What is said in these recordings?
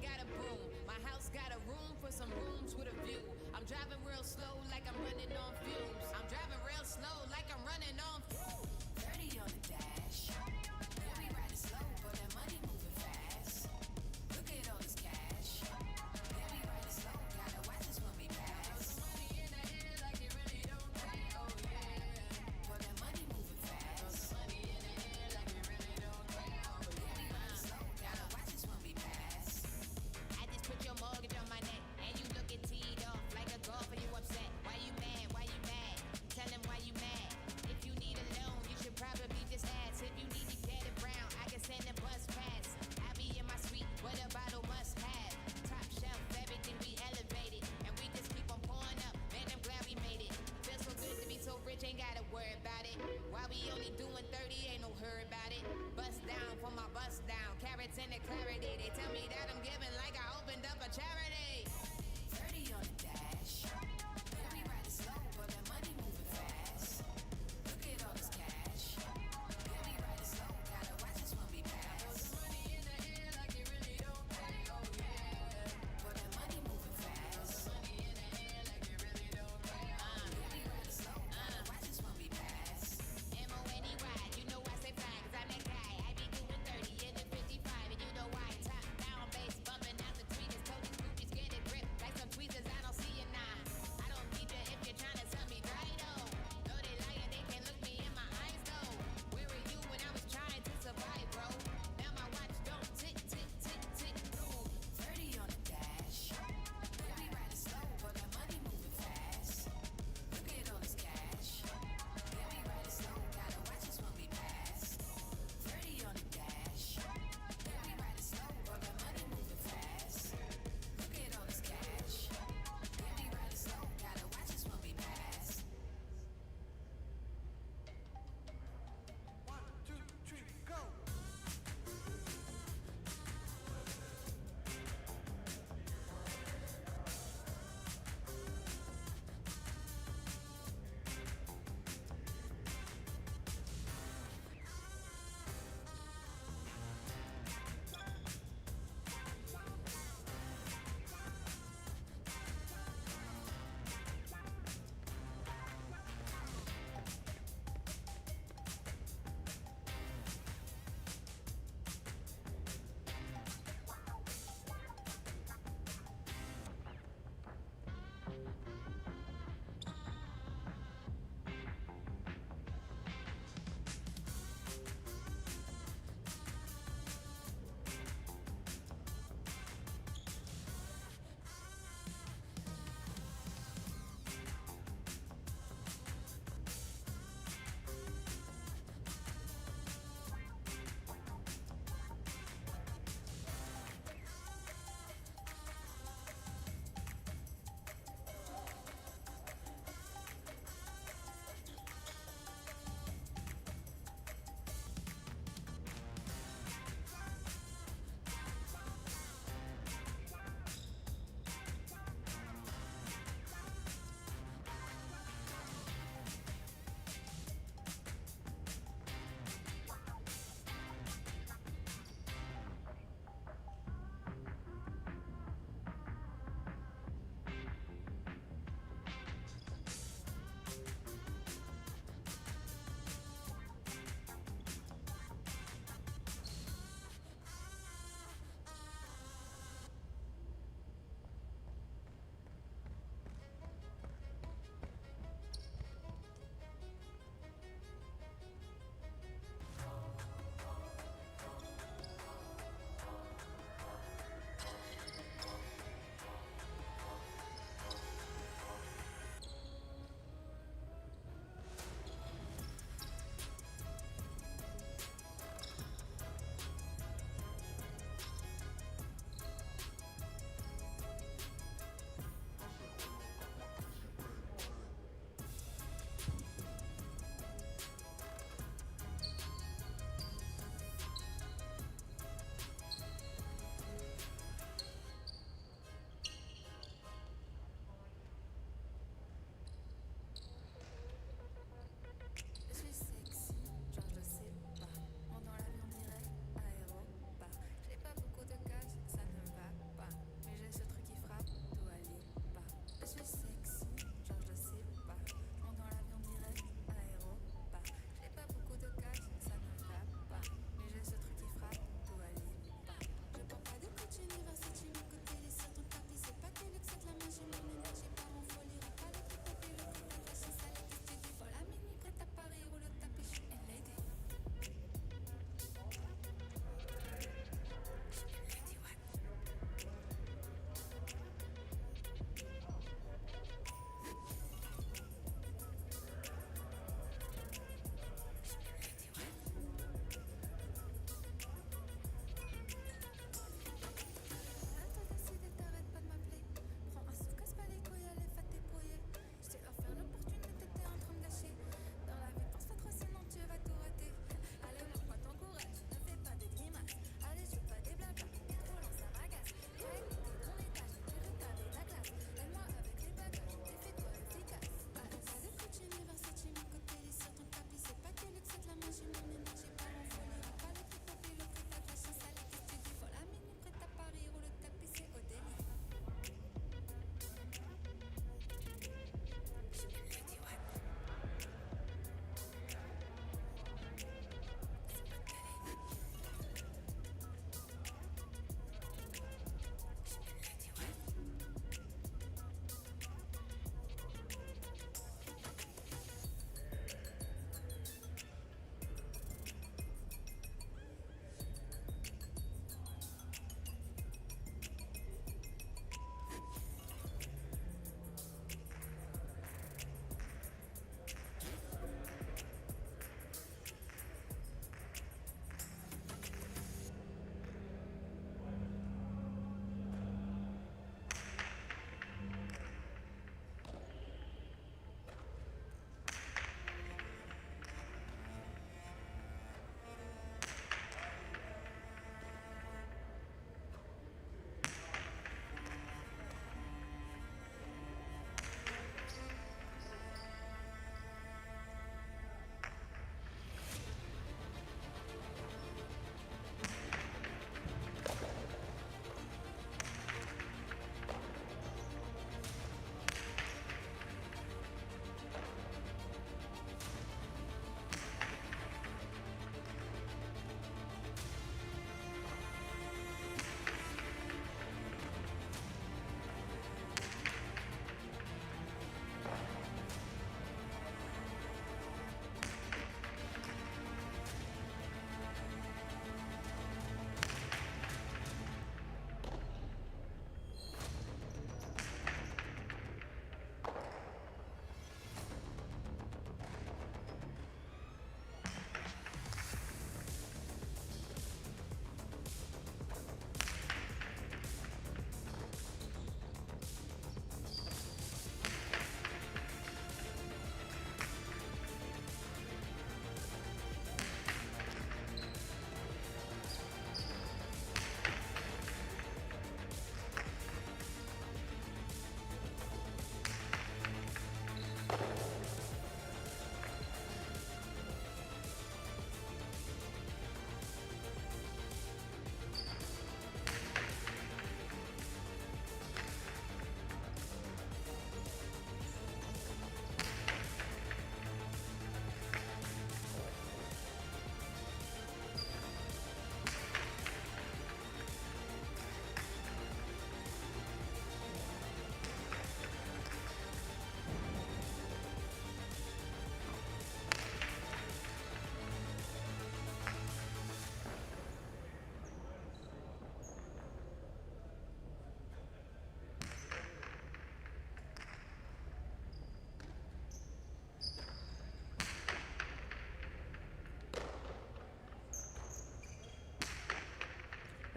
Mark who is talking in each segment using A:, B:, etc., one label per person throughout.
A: got a broom. My house got a room for some rooms with a view. I'm driving real slow like I'm running on fumes. I'm driving real slow like I'm running on fumes. 30 on the dash. Yeah, we riding slow, but that money moving fast. Look at all this cash. Yeah, we riding slow, gotta watch us when we pass. Money in the air like it really don't pay, oh yeah. But that money moving fast. Money in the air like it really don't pay, oh yeah. We riding slow, gotta watch us when we pass. I just put your mortgage on my neck, and you looking teed off like a golfer, you upset. Why you mad? Why you mad? Tell him why you mad. If you need a loan, you should probably just ask. If you need to get it brown, I can send a bus pass. I be in my suite with a bottle must have. Top shelf, everything we elevated. And we just keep on pouring up, man, I'm glad we made it. Feels so good to be so rich, ain't gotta worry about it. Why we only doing 30, ain't no hurry about it. Bust down for my bust down, carrots and the clarity. They tell me that I'm giving like I opened up a charity. 30 on the dash. Yeah, we riding slow, but that money moving fast. Look at all this cash. Yeah, we riding slow, gotta watch us when we pass. Money in the air like it really don't pay, oh yeah. But that money moving fast. Money in the air like it really don't pay, oh yeah. We riding slow, gotta watch us when we pass. M-O-N-E-Y, you know I say fly, cause I'm that guy. I be doing 30 in the 55, and you know why. Top down, bass bumping out the tweet, it's totally spooky,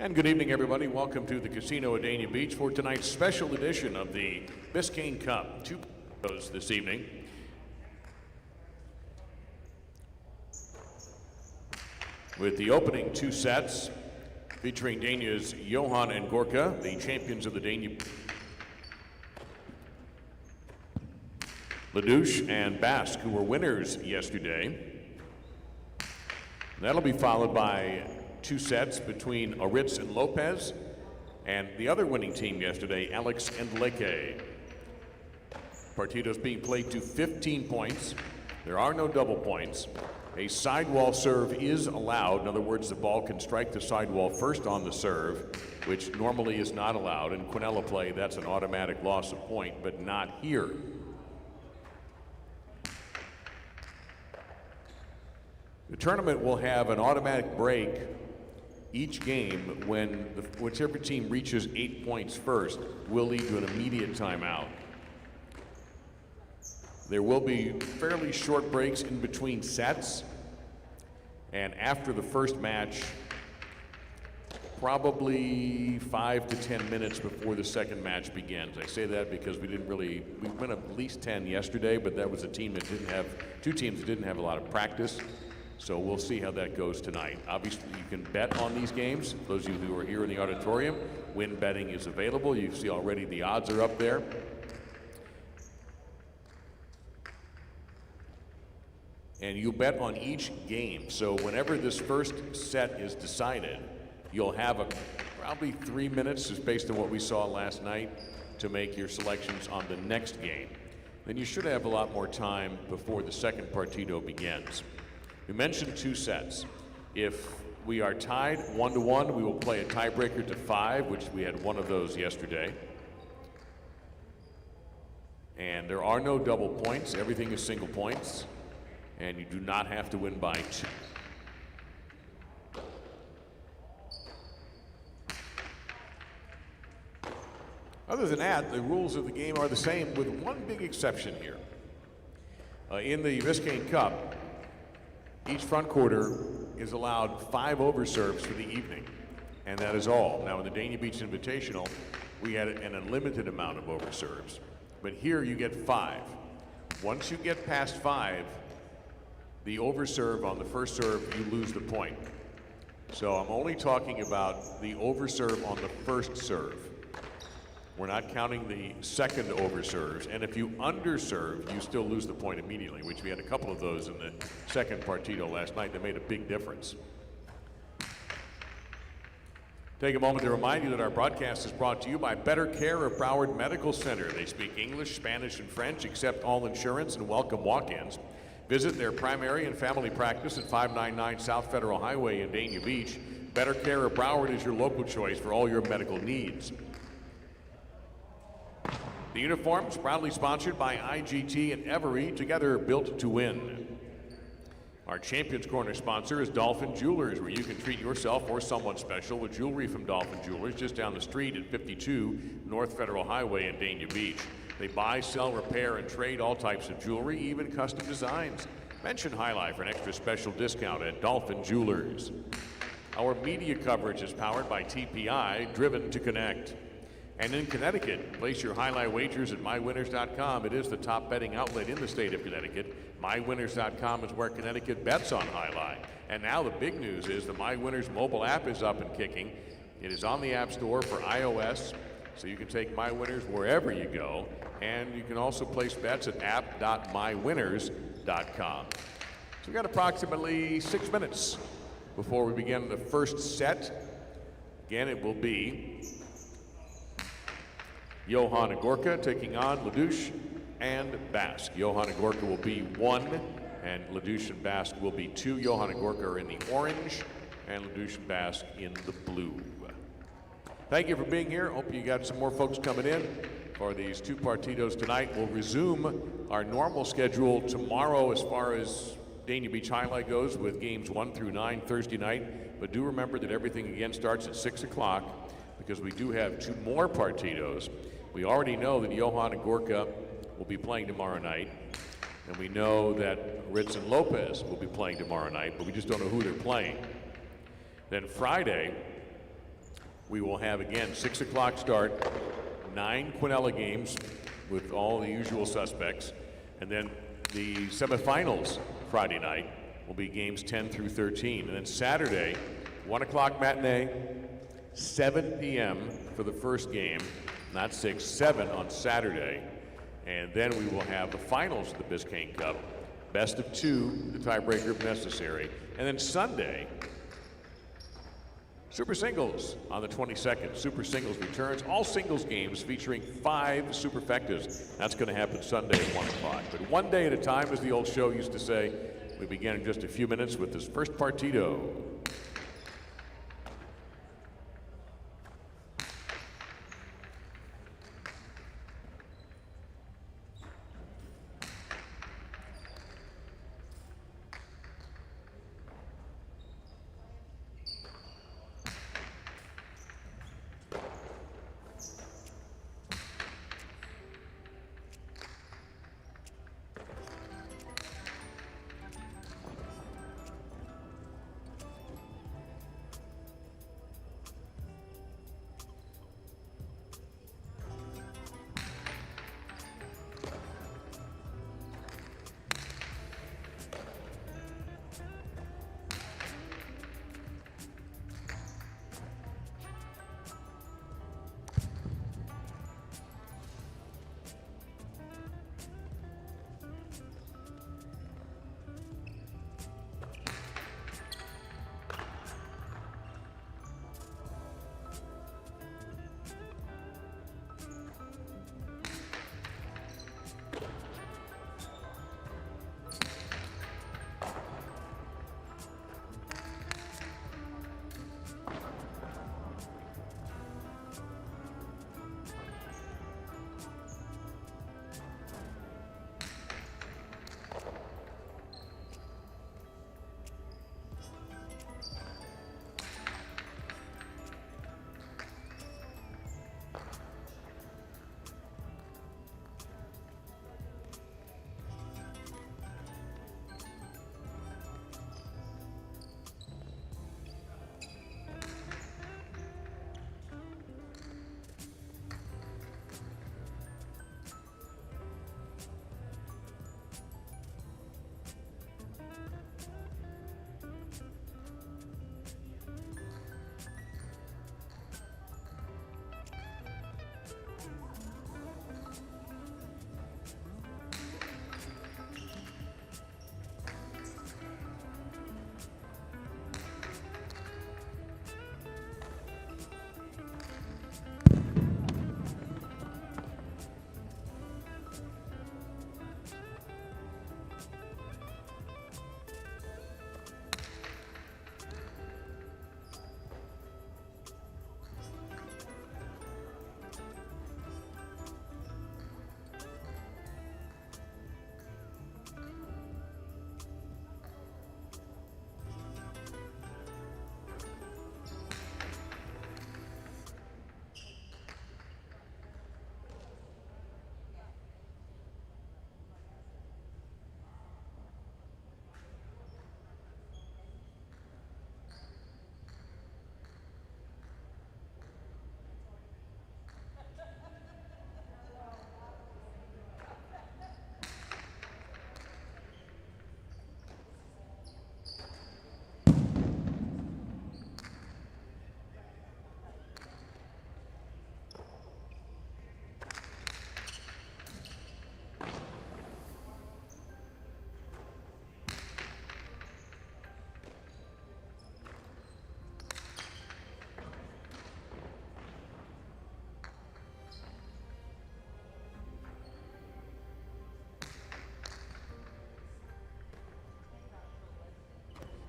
B: And good evening, everybody. Welcome to the Casino at Dania Beach for tonight's special edition of the Biscayne Cup. Two shows this evening. With the opening two sets featuring Dania's Johan and Gorka, the champions of the Dania. Leouch and Basque, who were winners yesterday. That'll be followed by two sets between Aritz and Lopez, and the other winning team yesterday, Alex and Leouch. Partidos being played to 15 points. There are no double points. A sidewall serve is allowed. In other words, the ball can strike the sidewall first on the serve, which normally is not allowed. In Quinella play, that's an automatic loss of point, but not here. The tournament will have an automatic break each game when whichever team reaches 8 points first will lead to an immediate timeout. There will be fairly short breaks in between sets, and after the first match, probably 5 to 10 minutes before the second match begins. I say that because we went at least 10 yesterday, but that was a team that two teams that didn't have a lot of practice. So we'll see how that goes tonight. Obviously, you can bet on these games. Those of you who are here in the auditorium, win betting is available. You see already the odds are up there. And you bet on each game. So whenever this first set is decided, you'll have probably 3 minutes, just based on what we saw last night, to make your selections on the next game. Then you should have a lot more time before the second partido begins. We mentioned two sets. If we are tied 1-1, we will play a tiebreaker to 5, which we had one of those yesterday. And there are no double points. Everything is single points. And you do not have to win by 2. Other than that, the rules of the game are the same, with one big exception here. In the Biscayne Cup, each front quarter is allowed 5 overserves for the evening, and that is all. Now, in the Dania Beach Invitational, we had an unlimited amount of overserves, but here you get 5. Once you get past 5, the overserve on the first serve, you lose the point. So I'm only talking about the overserve on the first serve. We're not counting the second overserves, and if you underserve, you still lose the point immediately, which we had a couple of those in the second partido last night that made a big difference. Take a moment to remind you that our broadcast is brought to you by Better Care of Broward Medical Center. They speak English, Spanish, and French, accept all insurance, and welcome walk-ins. Visit their primary and family practice at 599 South Federal Highway in Dania Beach. Better Care of Broward is your local choice for all your medical needs. The uniforms proudly sponsored by IGT and Every, together built to win. Our Champions Corner sponsor is Dolphin Jewelers, where you can treat yourself or someone special with jewelry from Dolphin Jewelers just down the street at 52 North Federal Highway in Dania Beach. They buy, sell, repair, and trade all types of jewelry, even custom designs. Mention Highlight for an extra special discount at Dolphin Jewelers. Our media coverage is powered by TPI, driven to connect. And in Connecticut, place your highlight wagers at mywinners.com. It is the top betting outlet in the state of Connecticut. mywinners.com is where Connecticut bets on highlight. And now the big news is the MyWinners mobile app is up and kicking. It is on the App Store for iOS, so you can take MyWinners wherever you go. And you can also place bets at app.mywinners.com. So we've got approximately 6 minutes before we begin the first set. Again, it will be Johan and Gorka taking on Leouch and Basque. Johan and Gorka will be 1, and Leouch and Basque will be 2. Johan and Gorka are in the orange, and Leouch and Basque in the blue. Thank you for being here. Hope you got some more folks coming in for these two partidos tonight. We'll resume our normal schedule tomorrow as far as Dania Beach Highlight goes, with games 1 through 9 Thursday night. But do remember that everything again starts at 6 o'clock, because we do have 2 more partidos. We already know that Johan and Gorka will be playing tomorrow night, and we know that Aritz and Lopez will be playing tomorrow night, but we just don't know who they're playing. Then Friday, We will have, again, 6 o'clock start, 9 Quinella games with all the usual suspects. And then the semifinals Friday night will be games 10 through 13. And then Saturday, 1 o'clock matinee, 7 p.m. for the first game, not 6, 7 on Saturday. And then we will have the finals of the Biscayne Cup, best of 2, the tiebreaker if necessary. And then Sunday, Super Singles on the 22nd. Super Singles returns, all singles games featuring 5 superfectas. That's going to happen Sunday at 1 o'clock. But one day at a time, as the old show used to say. We begin in just a few minutes with this first partido.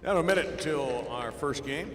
B: Now a minute until our first game.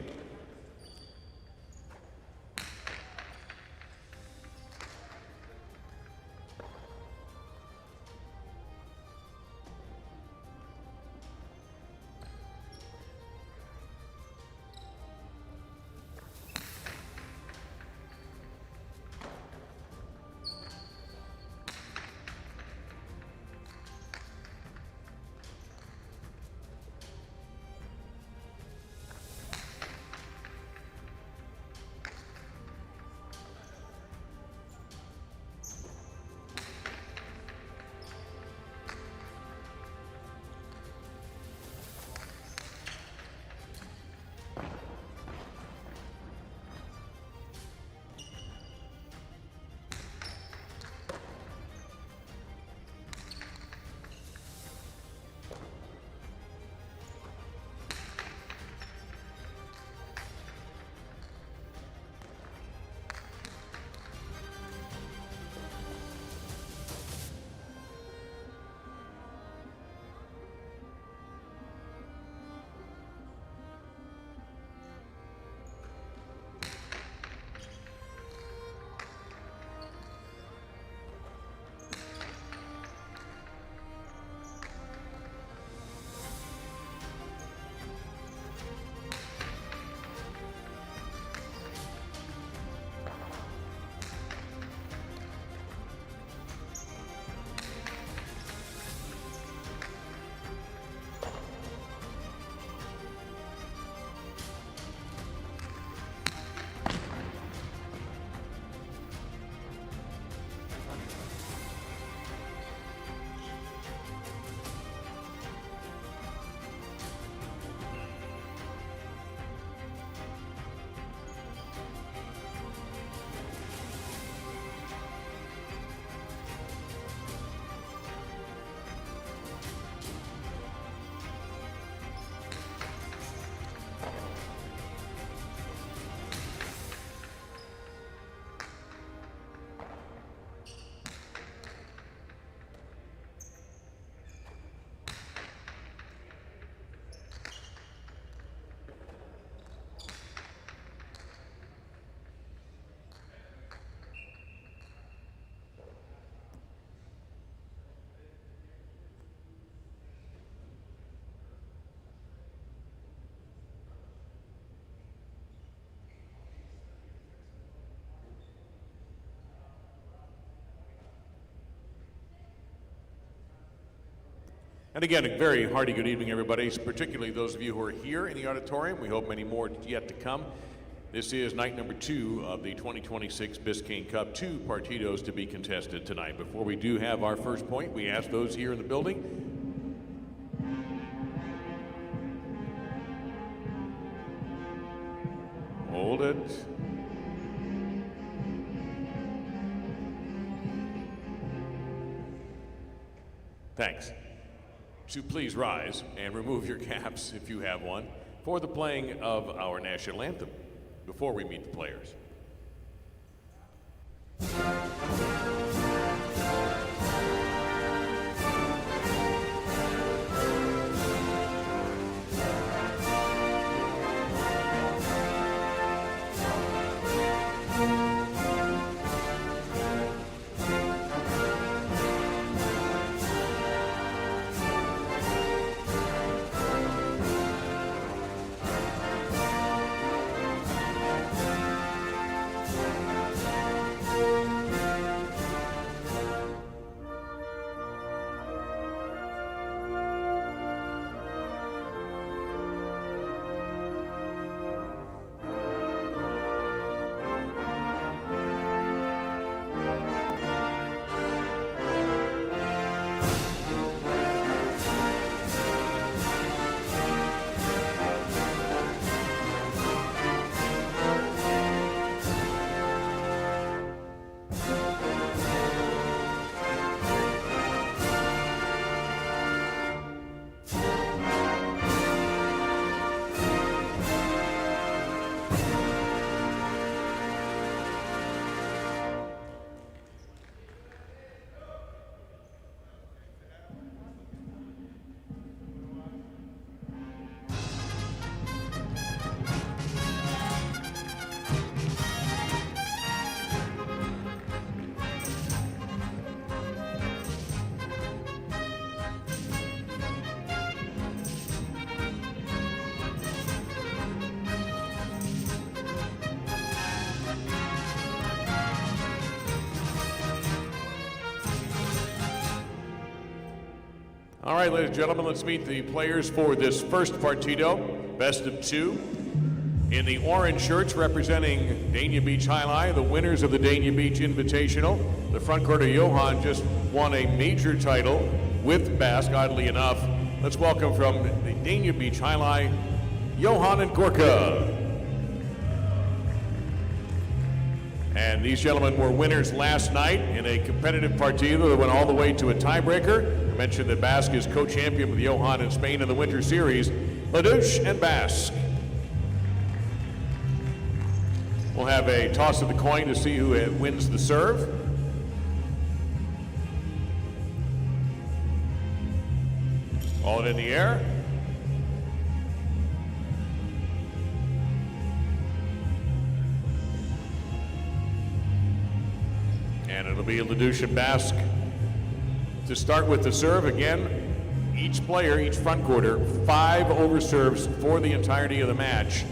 B: And again, a very hearty good evening, everybody, particularly those of you who are here in the auditorium. We hope many more yet to come. This is night number 2 of the 2026 Biscayne Cup. 2 partidos to be contested tonight. Before we do have our first point, we ask those here in the building. Hold it. Thanks. To please rise and remove your caps, if you have one, for the playing of our national anthem before we meet the players. All right, ladies and gentlemen, let's meet the players for this first partido, best of 2. In the orange shirts representing Dania Beach Highlight, the winners of the Dania Beach Invitational. The front court of Johan just won a major title with Basque, oddly enough. Let's welcome from the Dania Beach Highlight, Johan and Gorka. And these gentlemen were winners last night in a competitive partido that went all the way to a tiebreaker. I mentioned that Basque is co-champion with Johan in Spain in the Winter Series. Leouch and Basque. We'll have a toss of the coin to see who wins the serve. Ball it in the air. And it'll be Leouch and Basque to start with the serve. Again, each player, each front quarter, 5 overserves for the entirety of the match.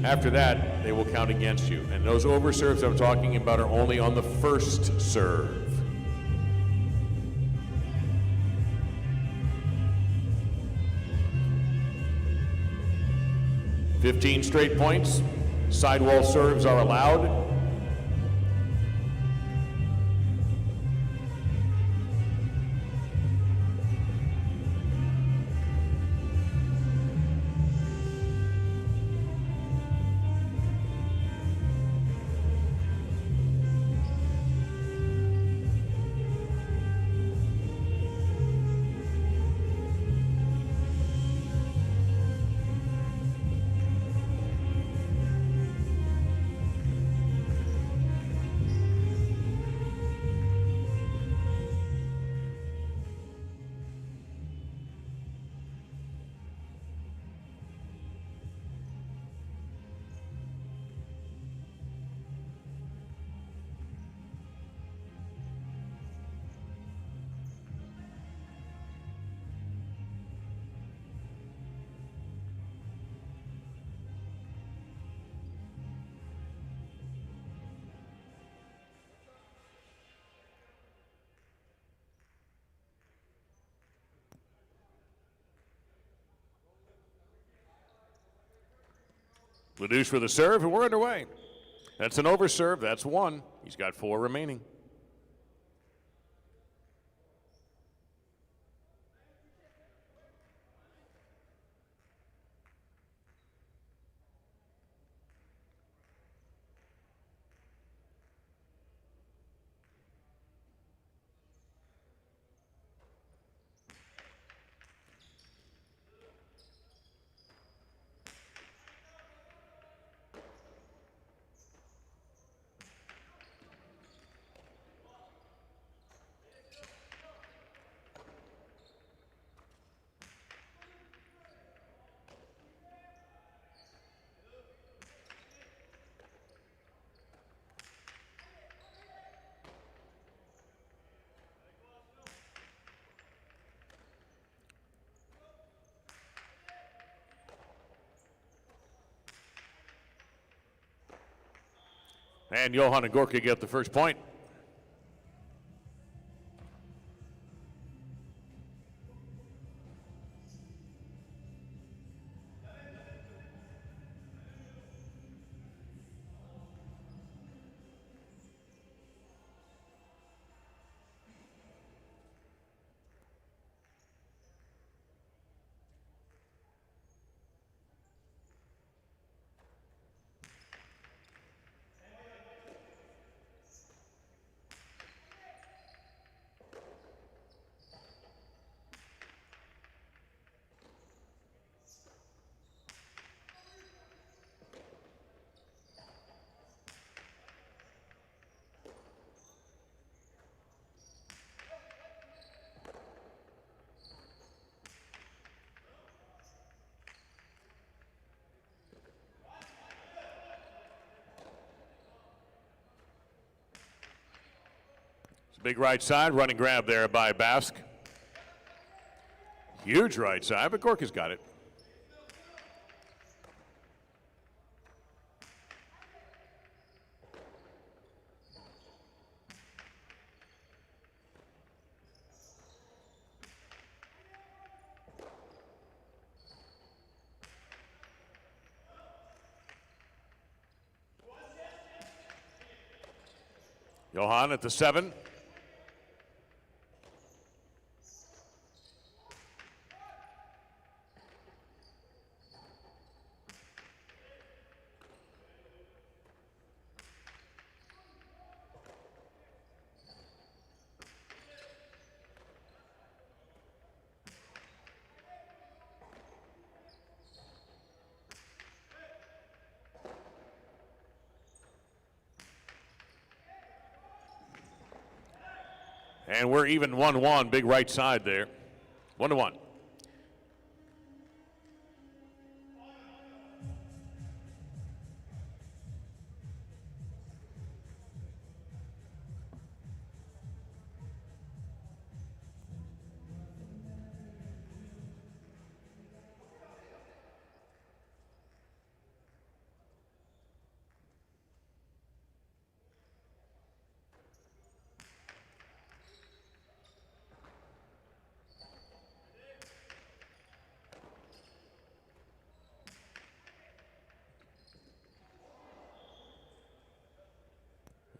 B: After that, they will count against you. And those overserves I'm talking about are only on the first serve. "15 straight points. Sidewall serves are allowed. Leouch for the serve, and we're underway. That's an overserve. That's one. He's got 4 remaining. And Johan and Gorka get the first point. Big right side, running grab there by Basque. Huge right side, but Gorka's got it. Johan at the 7. And we're even 1-1, big right side there. 1-1.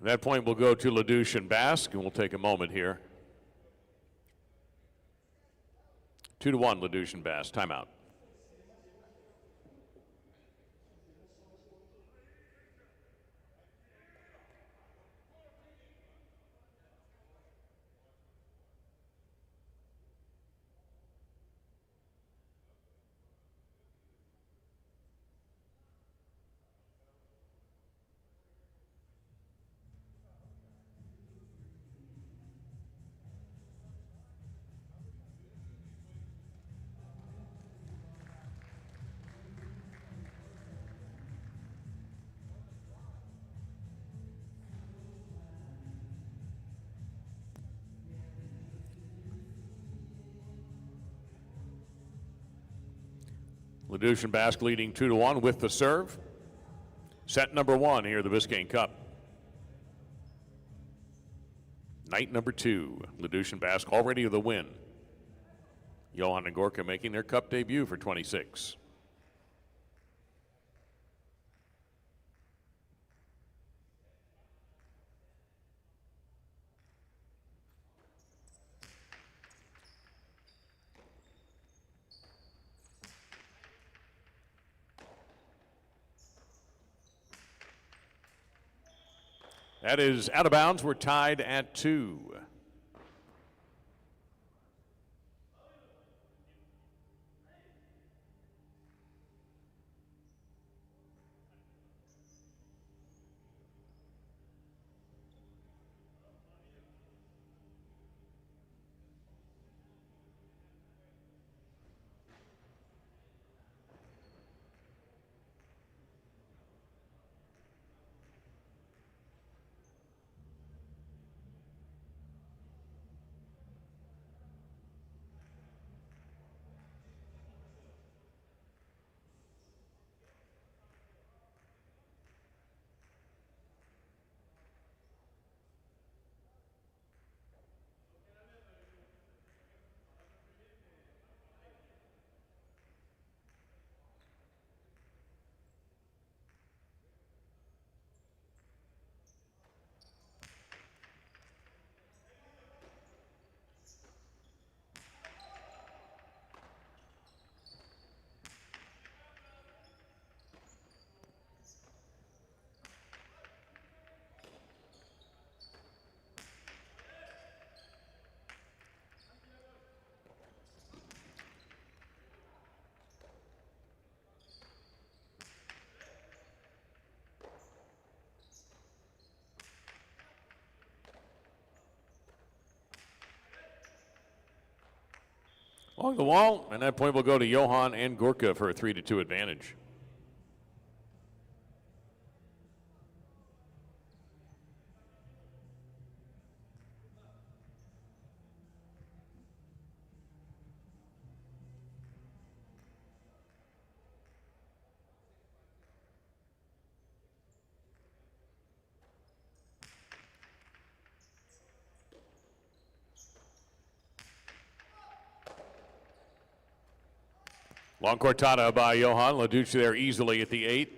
B: That point will go to Leouch and Basque, and we'll take a moment here. 2-1, Leouch and Basque. Timeout. Leouch and Basque leading 2-1 with the serve. Set number 1 here at the Biscayne Cup. Night number 2. Leouch and Basque already the win. Johan and Gorka making their cup debut for 26. That is out of bounds. We're tied at 2. Along the wall, and that point will go to Johan and Gorka for a 3-2 advantage. Long cortada by Johan. Leouch there easily at the 8.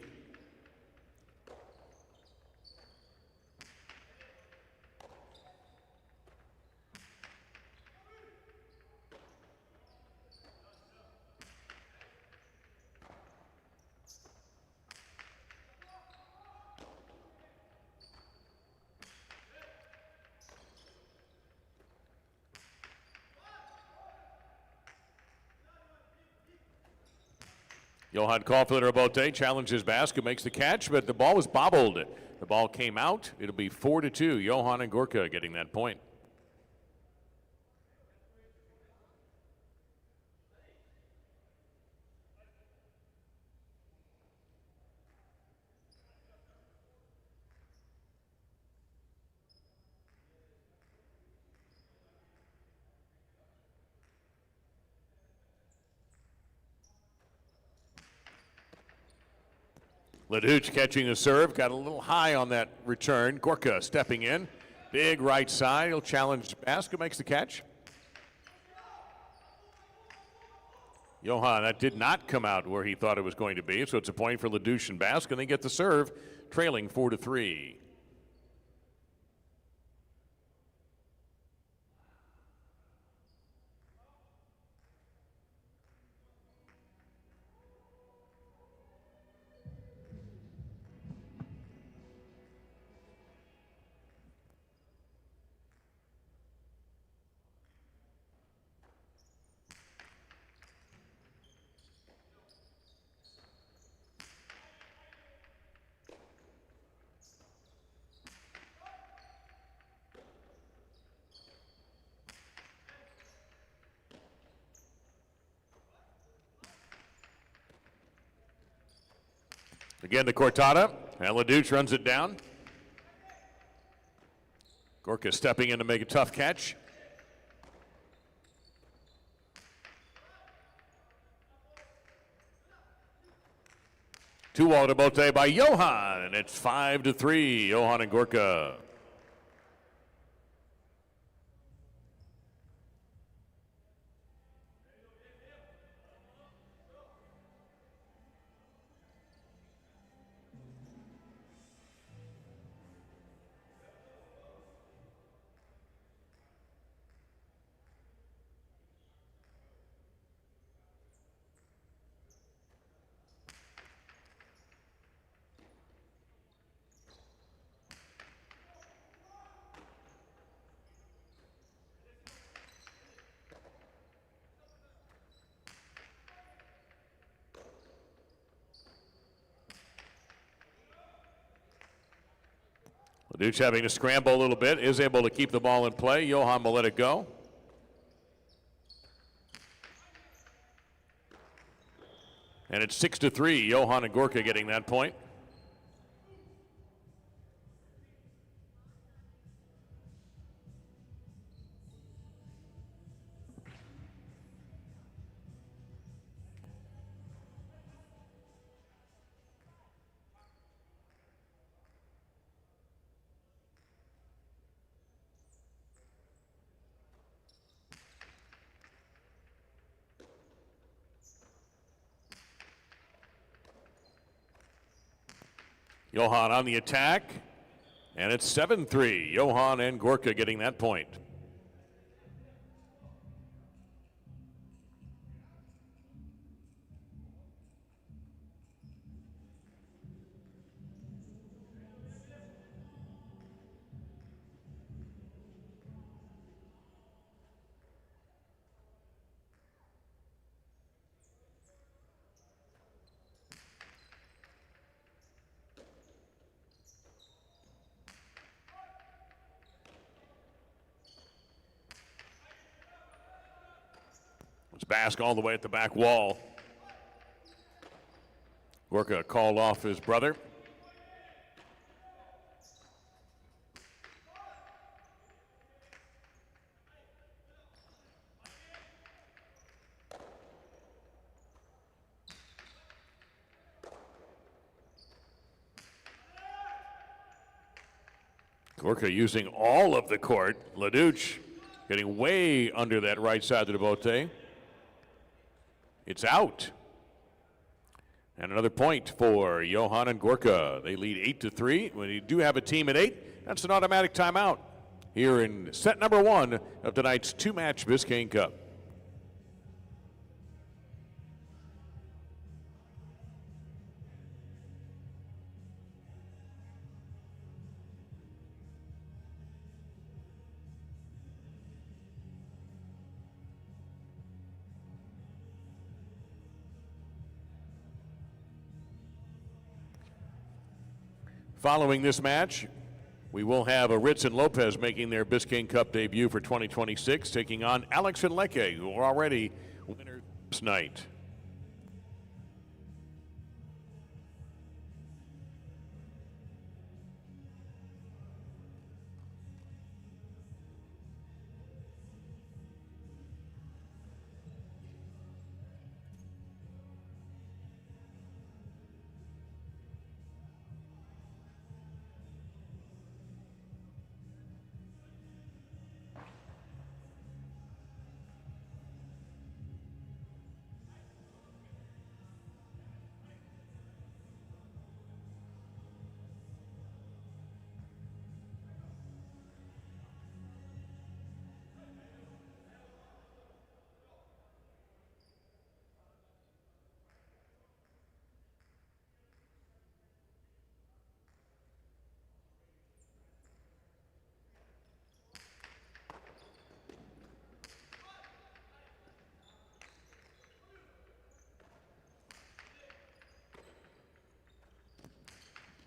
B: Johan called for the rebote, challenges Basque, who makes the catch, but the ball was bobbled. The ball came out. It'll be 4-2. Johan and Gorka getting that point. Leouch catching the serve, got a little high on that return. Gorka stepping in, big right side. He'll challenge Basque, makes the catch. Johan, that did not come out where he thought it was going to be, so it's a point for Leouch and Basque, and they get the serve, trailing 4-3. Again to cortada, and Leouch runs it down. Gorka stepping in to make a tough catch. Two-wall rebote by Johan, and it's 5-3, Johan and Gorka. Leouch having to scramble a little bit, is able to keep the ball in play. Johan will let it go. And it's 6-3. Johan and Gorka getting that point. Johan on the attack, and it's 7-3. Johan and Gorka getting that point. It's Basque all the way at the back wall. Gorka called off his brother. Gorka using all of the court. Leouch getting way under that right side of the bote. It's out. And another point for Johan and Gorka. They lead 8-3. When you do have a team at 8, that's an automatic timeout here in set number 1 of tonight's 2-match Biscayne Cup. Following this match, we will have Aritz and Lopez making their Biscayne Cup debut for 2026, taking on Alex and Leke, who are already winners this night.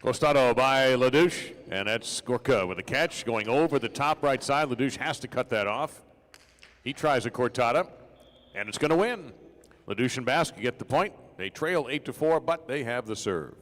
B: Costado by Leouch, and that's Gorka with a catch going over the top right side. Leouch has to cut that off. He tries a cortada, and it's going to win. Leouch and Basque get the point. They trail 8-4, but they have the serve.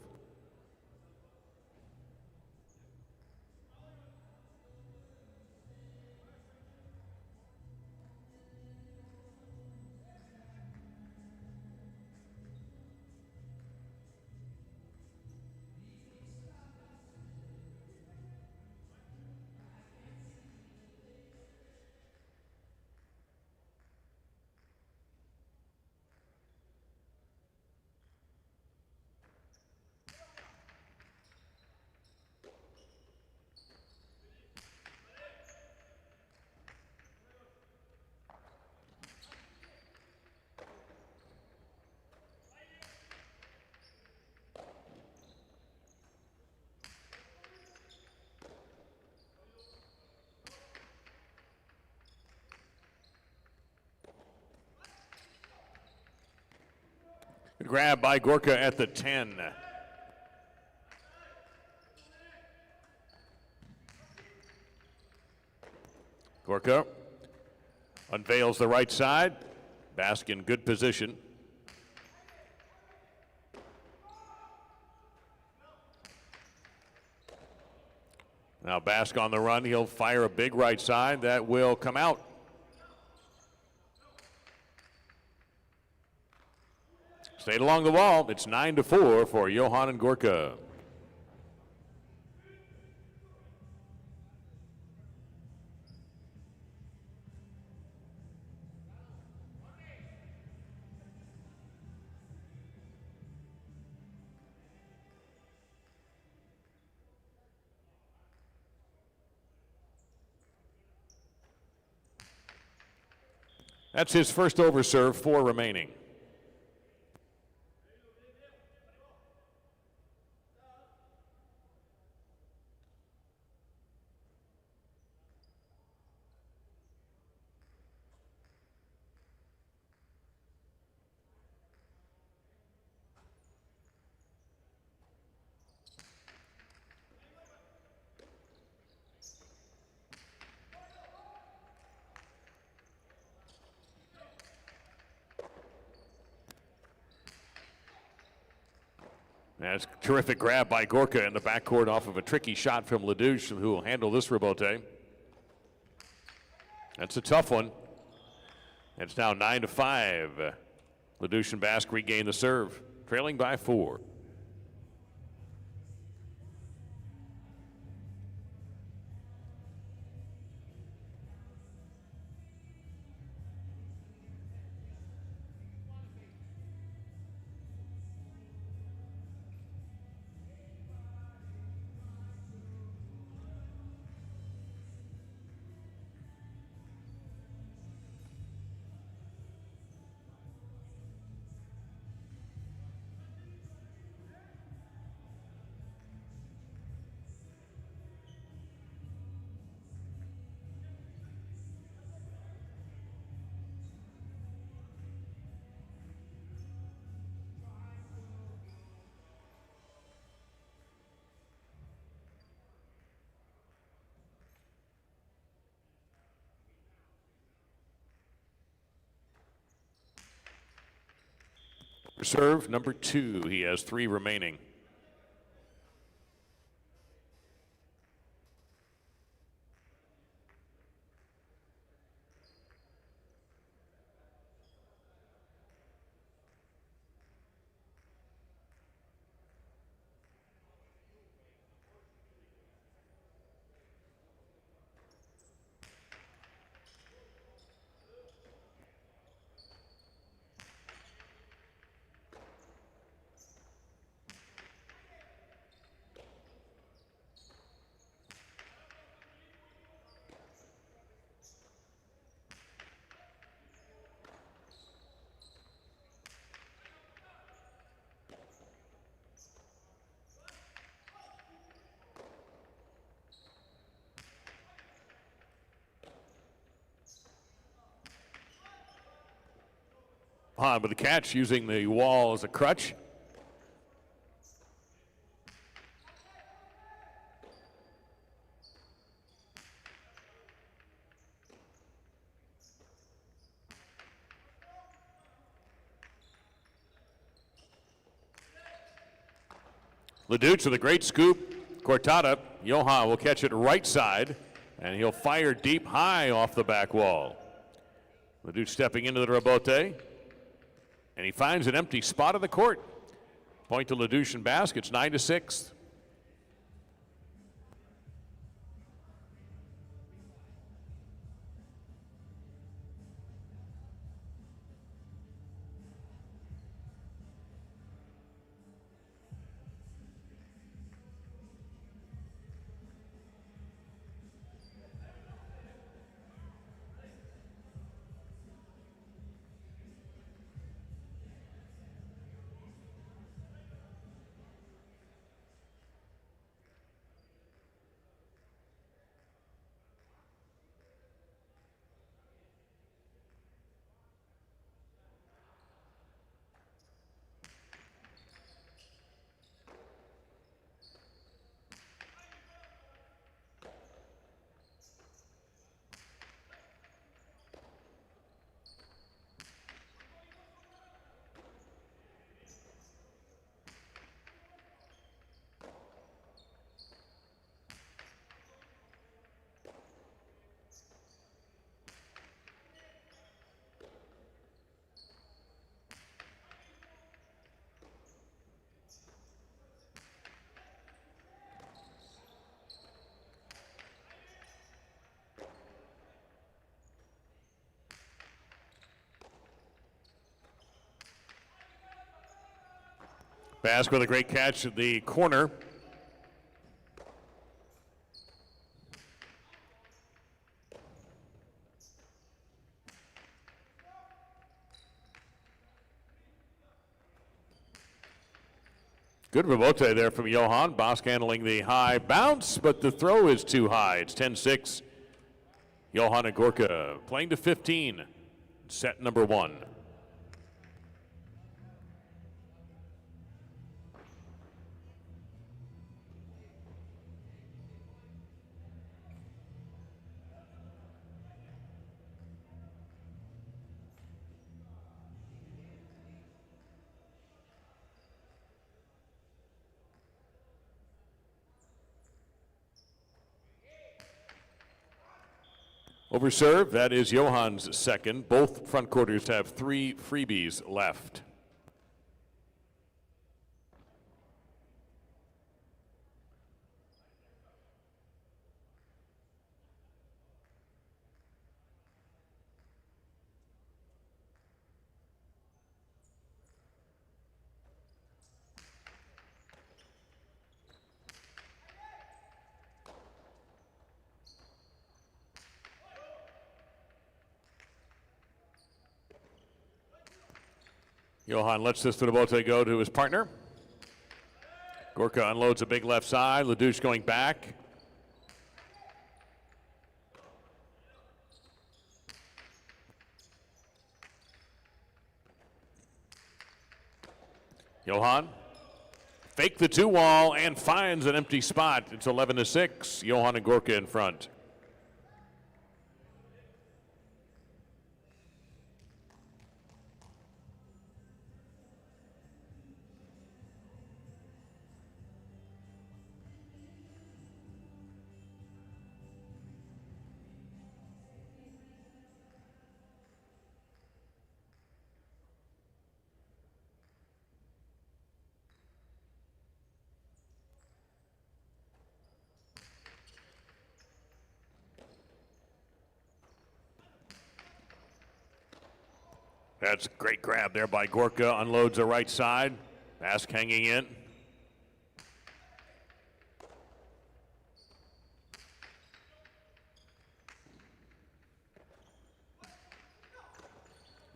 B: Grab by Gorka at the 10. Gorka unveils the right side. Basque in good position. Now Basque on the run. He'll fire a big right side that will come out. Stayed along the wall. It's 9-4 for Johan and Gorka. That's his first over serve, 4 remaining. That's a terrific grab by Gorka in the backcourt off of a tricky shot from Leouch, who will handle this rebote. That's a tough one. It's now 9-5. Leouch and Basque regain the serve, trailing by 4. Serve number 2. He has 3 remaining. On with the catch, using the wall as a crutch. Leouch with a great scoop. Cortada. Johan will catch it right side, and he'll fire deep high off the back wall. Leouch stepping into the rebote, and he finds an empty spot on the court. Point to Leouch and Basque. It's 9-6. Basque with a great catch at the corner. Good rebote there from Johan. Basque handling the high bounce, but the throw is too high. It's 10-6. Johan and Gorka playing to 15. Set number 1. Over serve, that is Johan's second. Both front quarters have 3 freebies left. Johan lets this rebote go to his partner. Gorka unloads a big left side. Leouch going back. Johan fake the 2-wall and finds an empty spot. It's 11-6. Johan and Gorka in front. That's a great grab there by Gorka. Unloads the right side. Basque hanging in.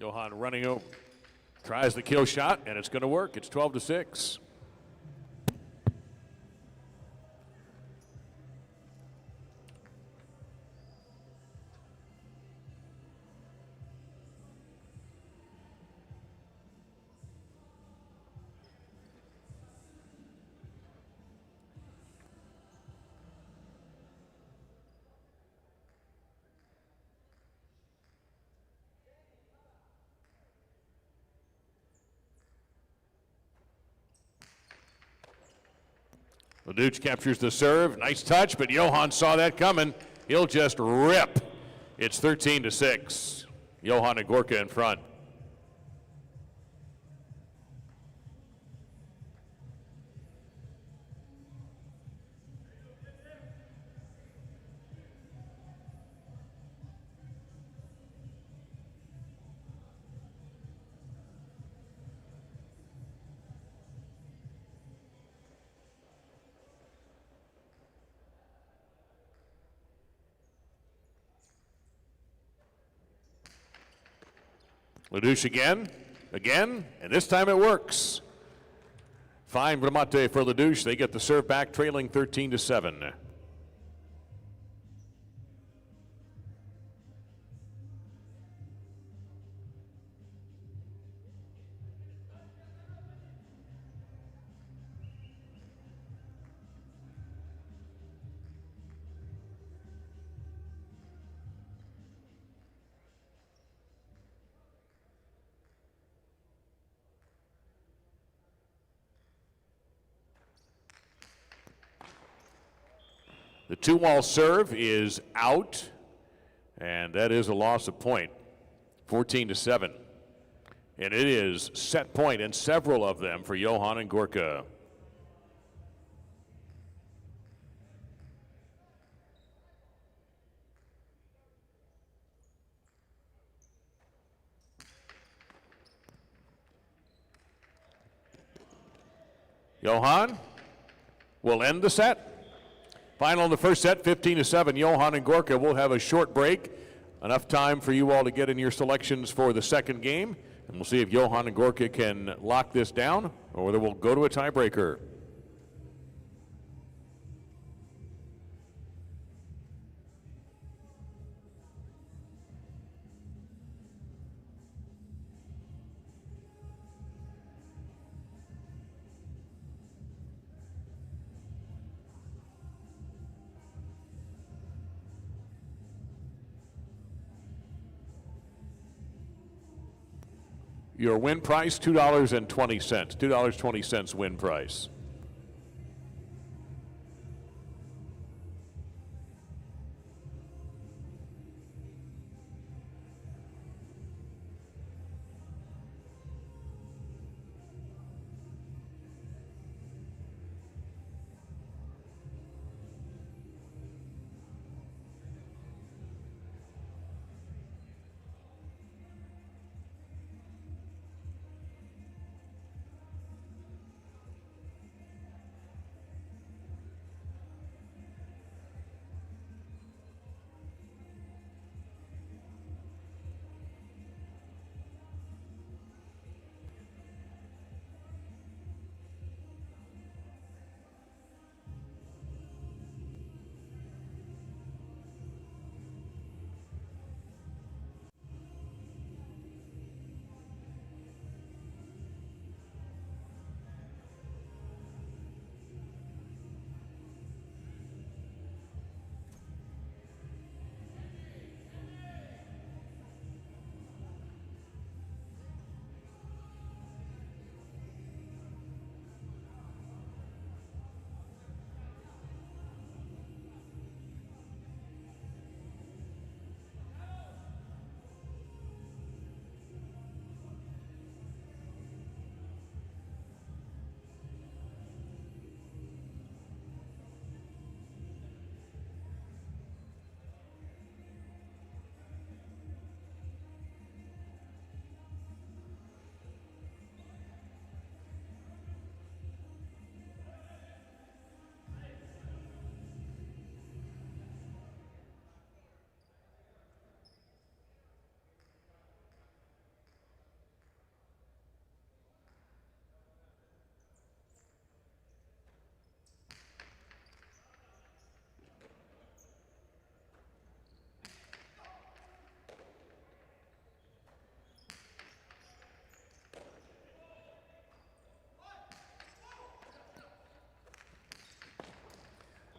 B: Johan running over. Tries the kill shot, and it's going to work. It's 12-6. Leouch captures the serve. Nice touch, but Johan saw that coming. He'll just rip. It's 13-6. Johan and Gorka in front. Leouch again, and this time it works. Fine remate for Leouch. They get the serve back, trailing 13-7. The 2-wall serve is out, and that is a loss of point, 14-7. And it is set point in several of them for Johan and Gorka. Johan will end the set. Final in the first set, 15-7. Johan and Gorka will have a short break. Enough time for you all to get in your selections for the second game. And we'll see if Johan and Gorka can lock this down or whether we'll go to a tiebreaker. Your win price, $2.20. $2.20 win price.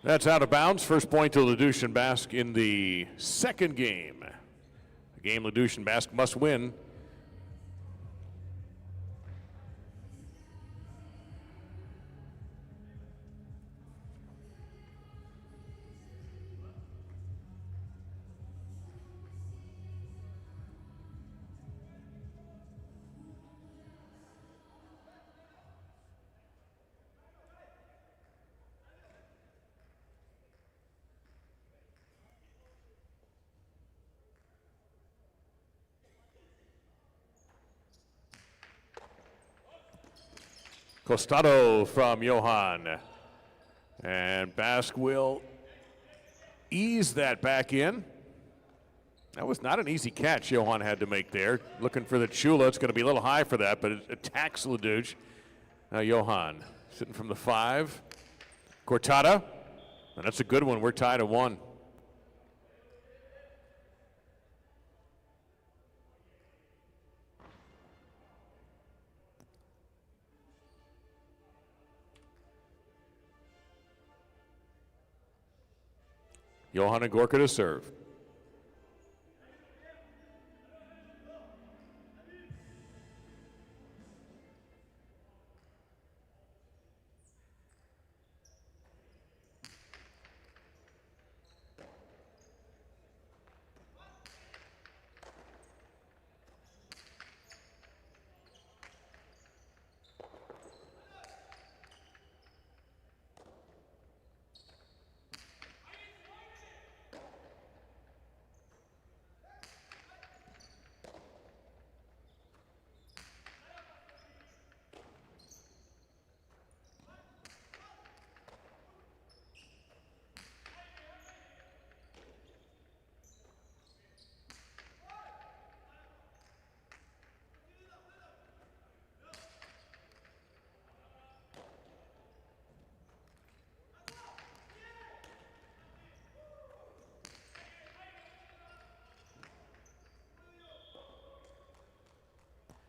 B: That's out of bounds. First point to Leouch and Basque in the second game. A game Leouch and Basque must win. Costado from Johan. And Basque will ease that back in. That was not an easy catch Johan had to make there. Looking for the Chula. It's going to be a little high for that, but it attacks Leouch. Now Johan sitting from the 5. Cortada. And that's a good one. We're tied at 1. Johan and Gorka to serve.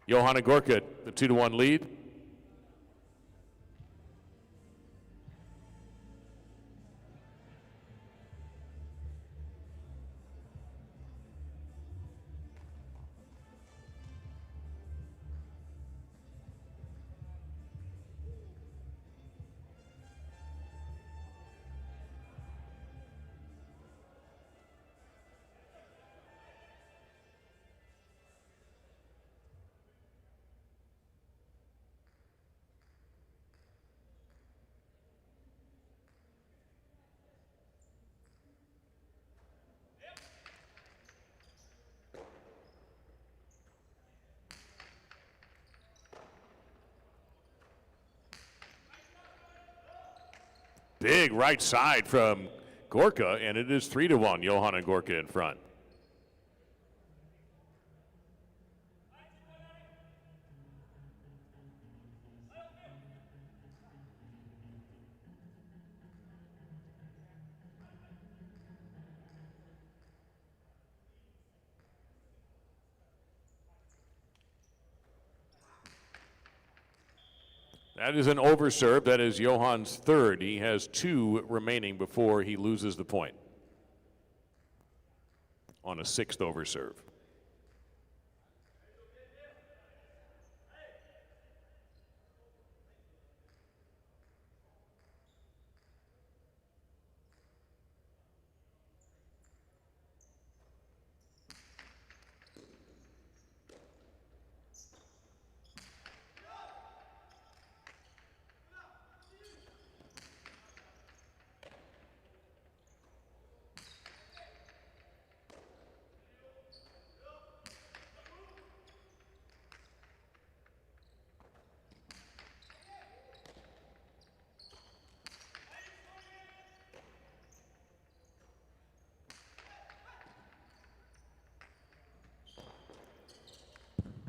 B: Johan and Gorka, the 2-1 lead. Big right side from Gorka, and it is 3-1. Johan and Gorka in front. That is an overserve. That is Johan's third. He has 2 remaining before he loses the point on a 6th overserve.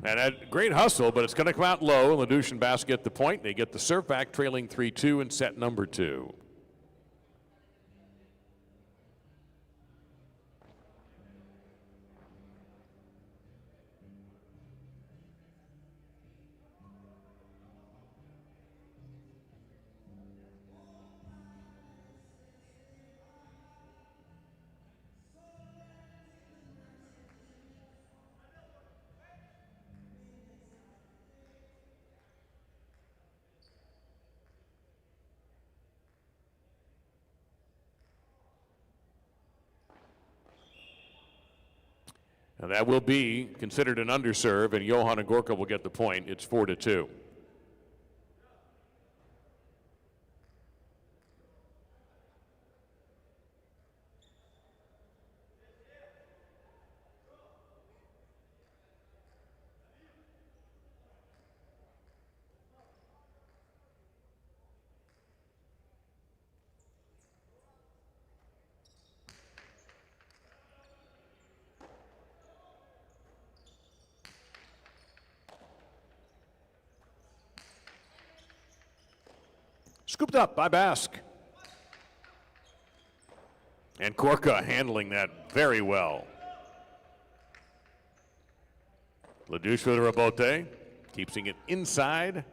B: And a great hustle, but it's going to come out low. Leouch and Basque get the point. They get the serve back, trailing 3-2 in set number 2. And that will be considered an underserve, and Johan and Gorka will get the point. It's 4-2. Scooped up by Basque. And Gorka handling that very well. Leouch for the rebote, keeping it inside.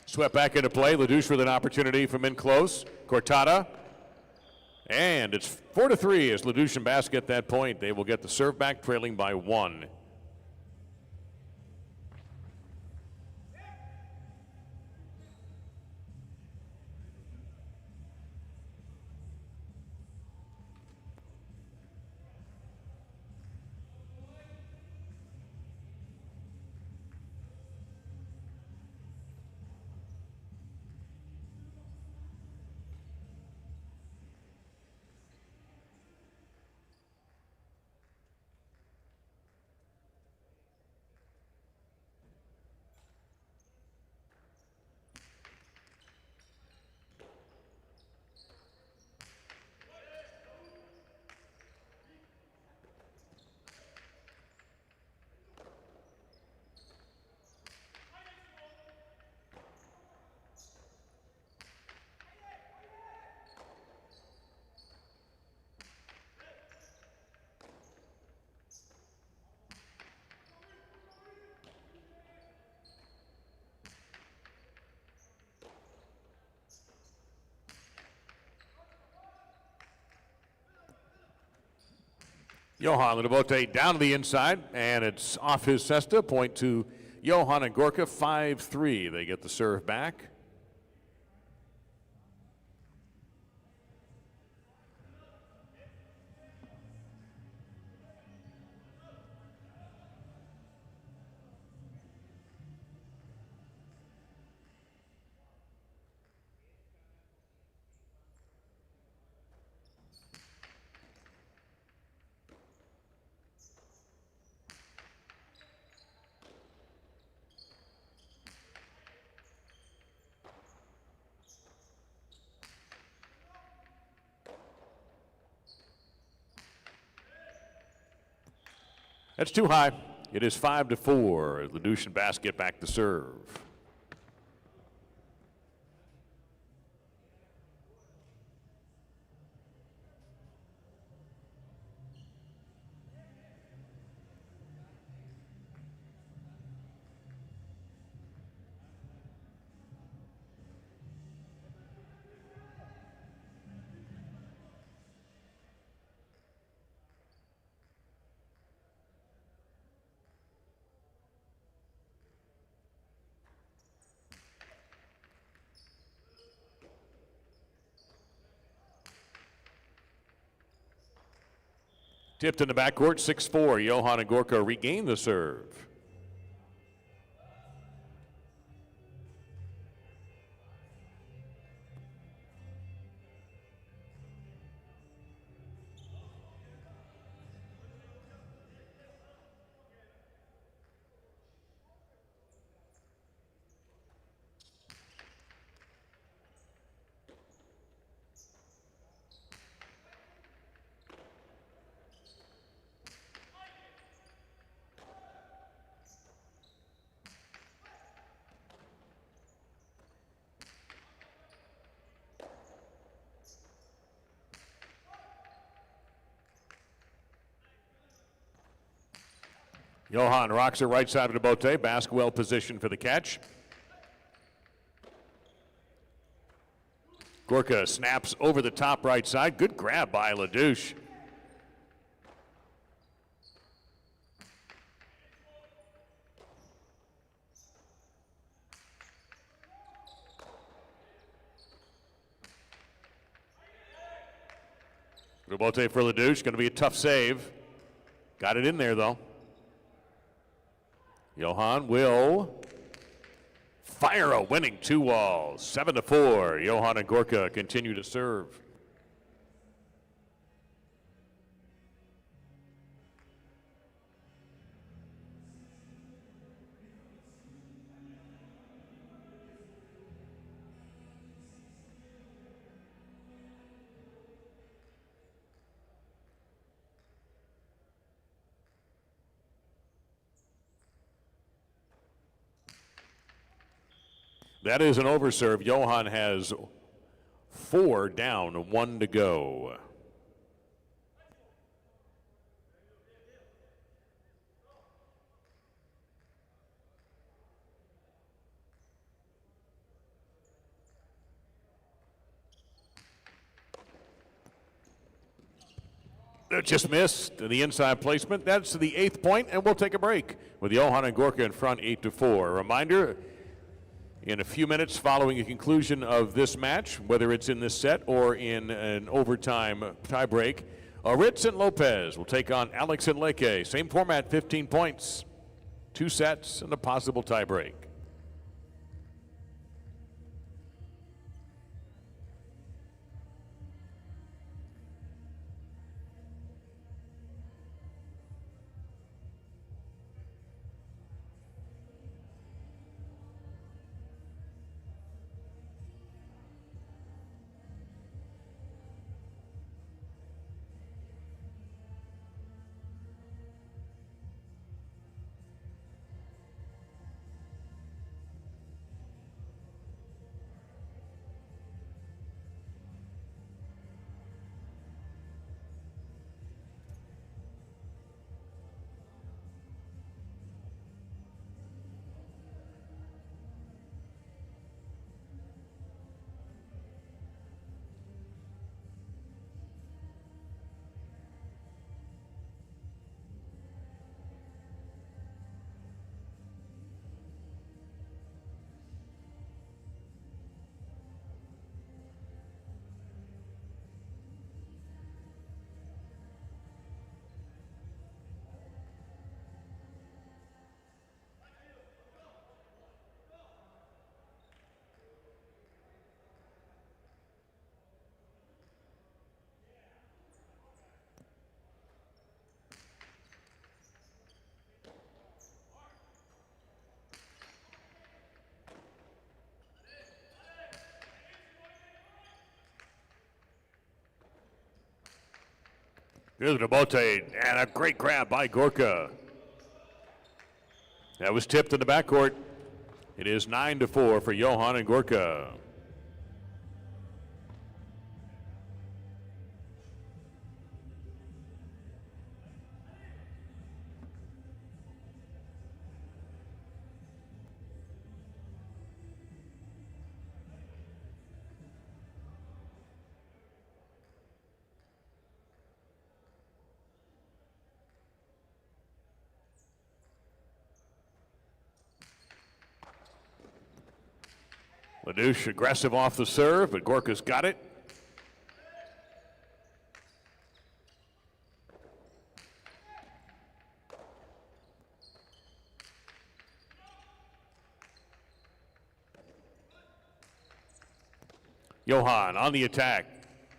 B: Swept back into play. Leouch with an opportunity from in close. Cortada. And it's 4-3 as Leouch and Basque get that point. They will get the serve back, trailing by 1. Johan Lopez down to the inside, and it's off his cesta. Point to Johan and Gorka, 5-3. They get the serve back. That's too high. It is 5-4. Leouch and Basque get back the serve. Tipped in the backcourt, 6-4. Johan and Gorka regain the serve. Johan rocks it right side of the bote. Basque well positioned for the catch. Gorka snaps over the top right side. Good grab by Leouch. Rebote for Leouch. Going to be a tough save. Got it in there, though. Johan will fire a winning two walls. 7-4. Johan and Gorka continue to serve. That is an overserve. Johan has 4 down, 1 to go. That just missed the inside placement. That's the 8th point, and we'll take a break with Johan and Gorka in front 8-4. A reminder, in a few minutes following the conclusion of this match, whether it's in this set or in an overtime tiebreak, Aritz and Lopez will take on Alex and Leouch. Same format, 15 points, 2 sets, and a possible tiebreak. Here's the bote, and a great grab by Gorka. That was tipped in the backcourt. It is 9-4 for Johan and Gorka. Leouch aggressive off the serve, but Gorka's got it. Johan on the attack.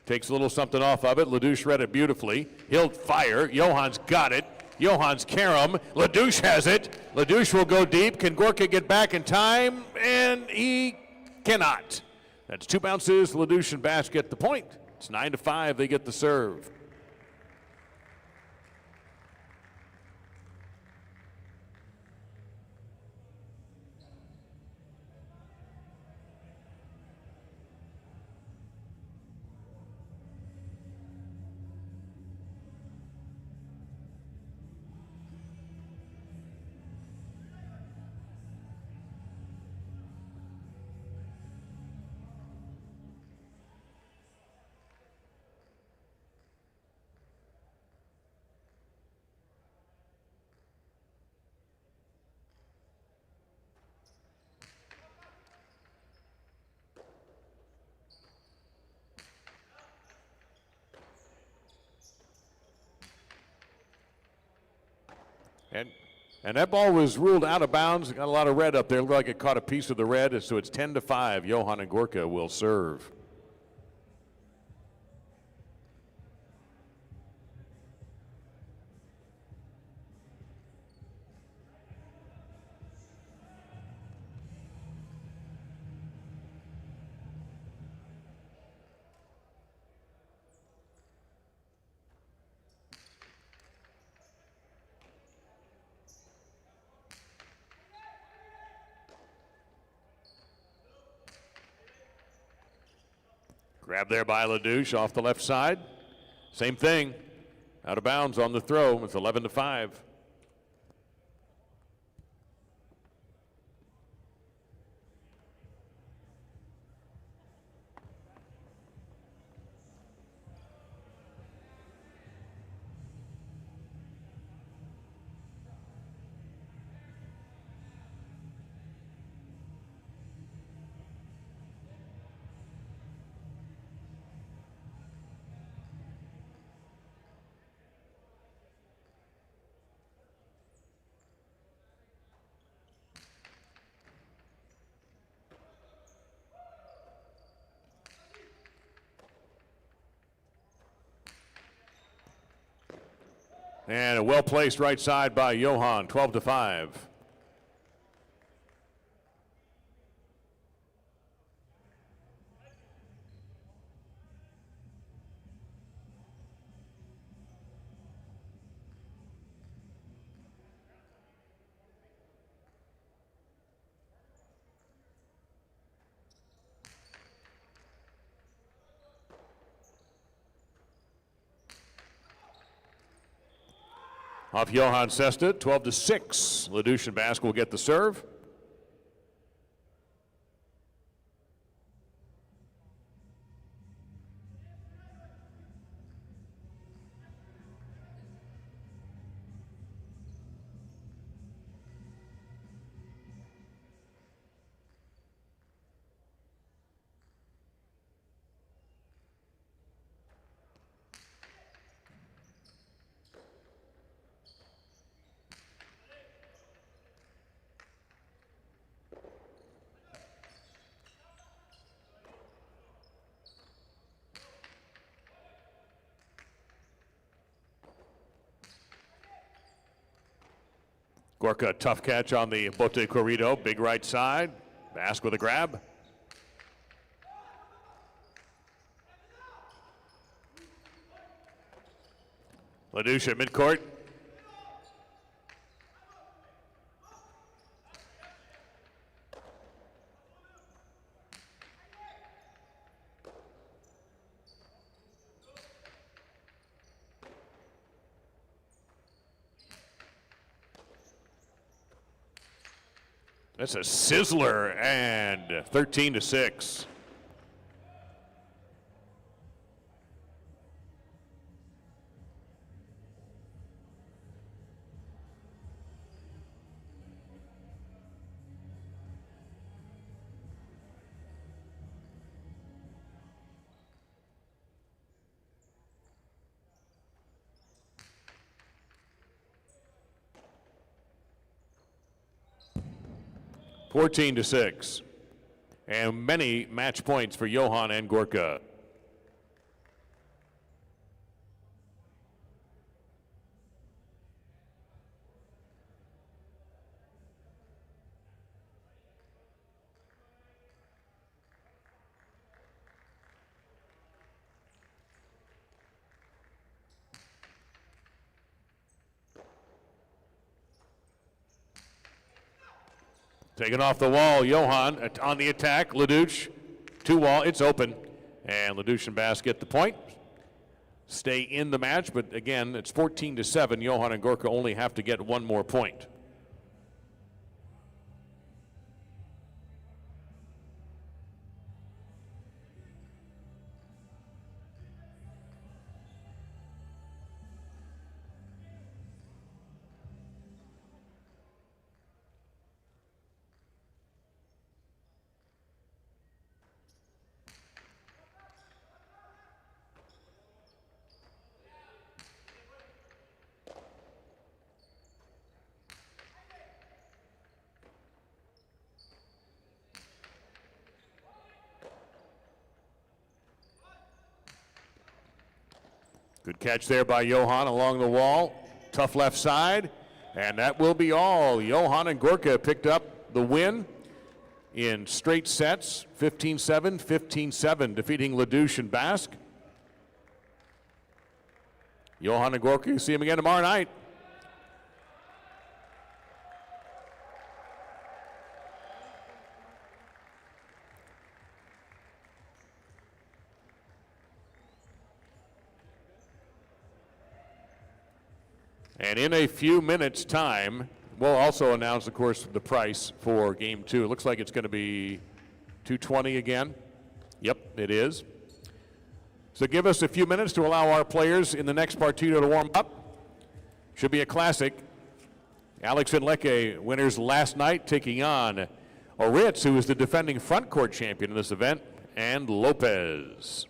B: Takes a little something off of it. Leouch read it beautifully. He'll fire. Johan's got it. Johan's carom. Leouch has it. Leouch will go deep. Can Gorka get back in time? And he cannot. That's 2 bounces. Leouch and Basque get the point. It's 9-5. They get the serve. And that ball was ruled out of bounds. Got a lot of red up there. Looked like it caught a piece of the red. So it's 10-5. Johan and Gorka will serve. Grab there by Leouch off the left side. Same thing. Out of bounds on the throw. It's 11-5. And a well-placed right side by Johan, 12-5. Off Johan Sesta, 12-6. Leouch and Basque will get the serve. Gorka, tough catch on the bote corrido, big right side. Basque with a grab. Leouch at midcourt. That's a sizzler, and 13-6. Fourteen to 6. And many match points for Johan and Gorka. Taken off the wall, Johan on the attack. Leouch, 2-wall, it's open. And Leouch and Basque get the point. Stay in the match, but again, it's 14-7. Johan and Gorka only have to get one more point. Good catch there by Johan along the wall. Tough left side. And that will be all. Johan and Gorka picked up the win in straight sets, 15-7, 15-7, defeating Leouch and Basque. Johan and Gorka, you see him again tomorrow night. And in a few minutes' time, we'll also announce, of course, the price for Game 2. It looks like it's going to be $220 again. Yep, it is. So give us a few minutes to allow our players in the next partido to warm up. Should be a classic. Alex and Lecce, winners last night, taking on Aritz, who is the defending front court champion in this event, and Lopez.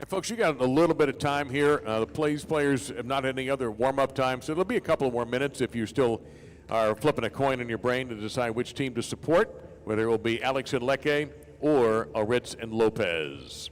B: Folks, you got a little bit of time here. The players have not had any other warm-up time, so it'll be a couple of more minutes if you still are flipping a coin in your brain to decide which team to support, whether it will be Alex and Lecce or Aritz and Lopez.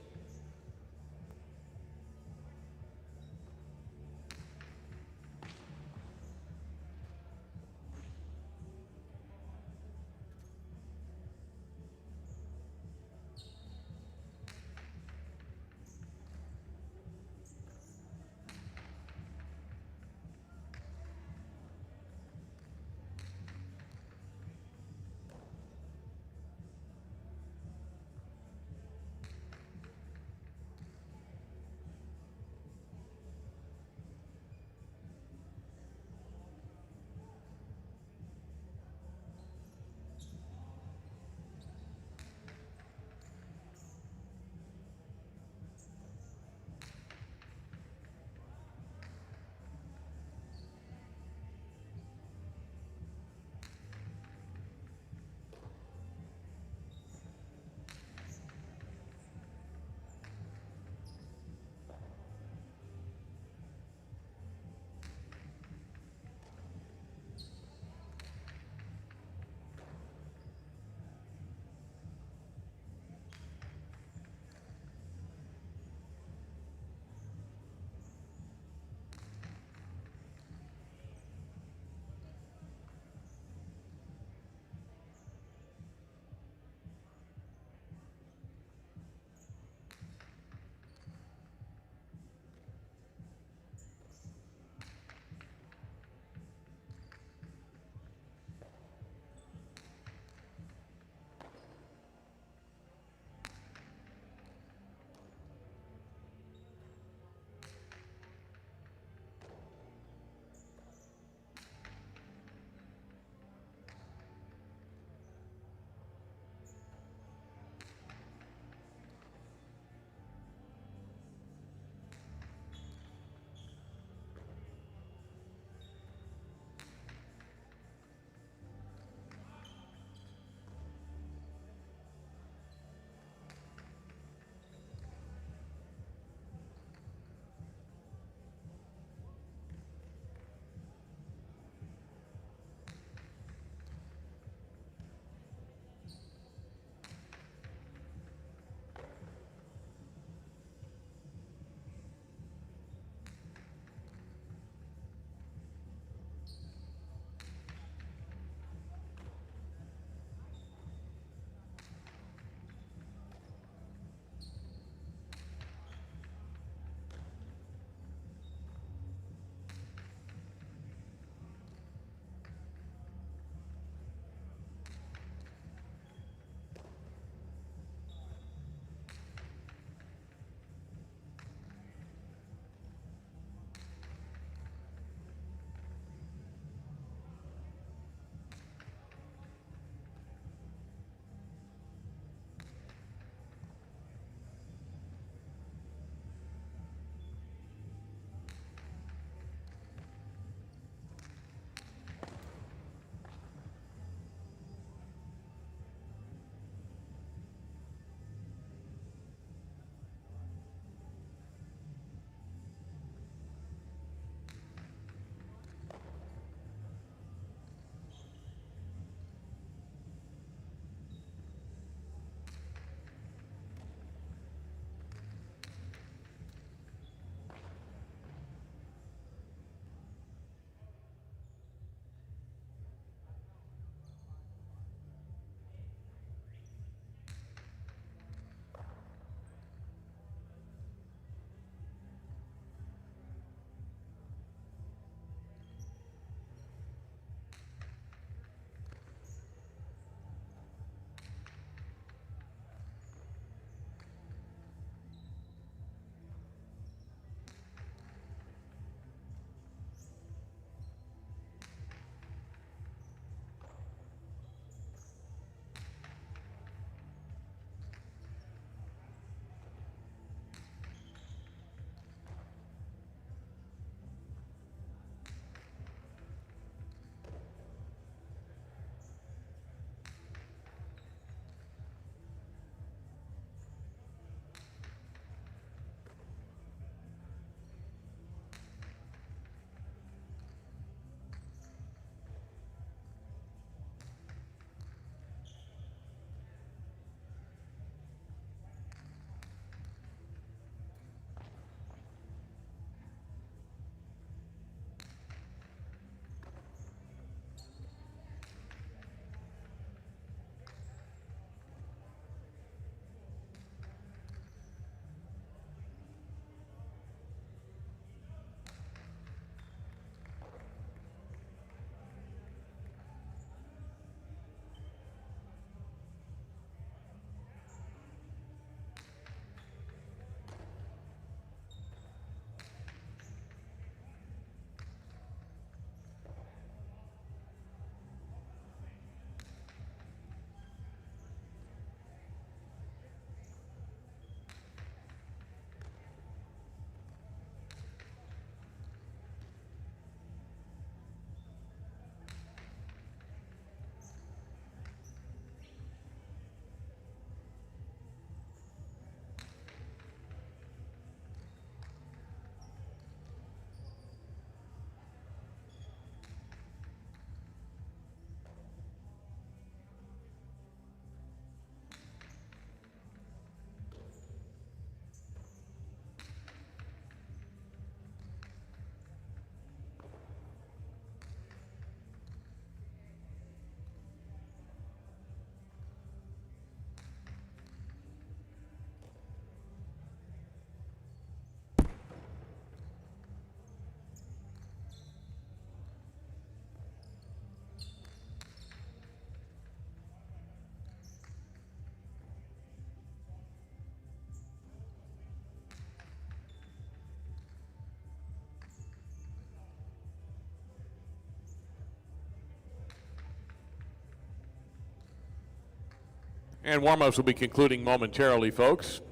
B: And warm-ups will be concluding momentarily, folks.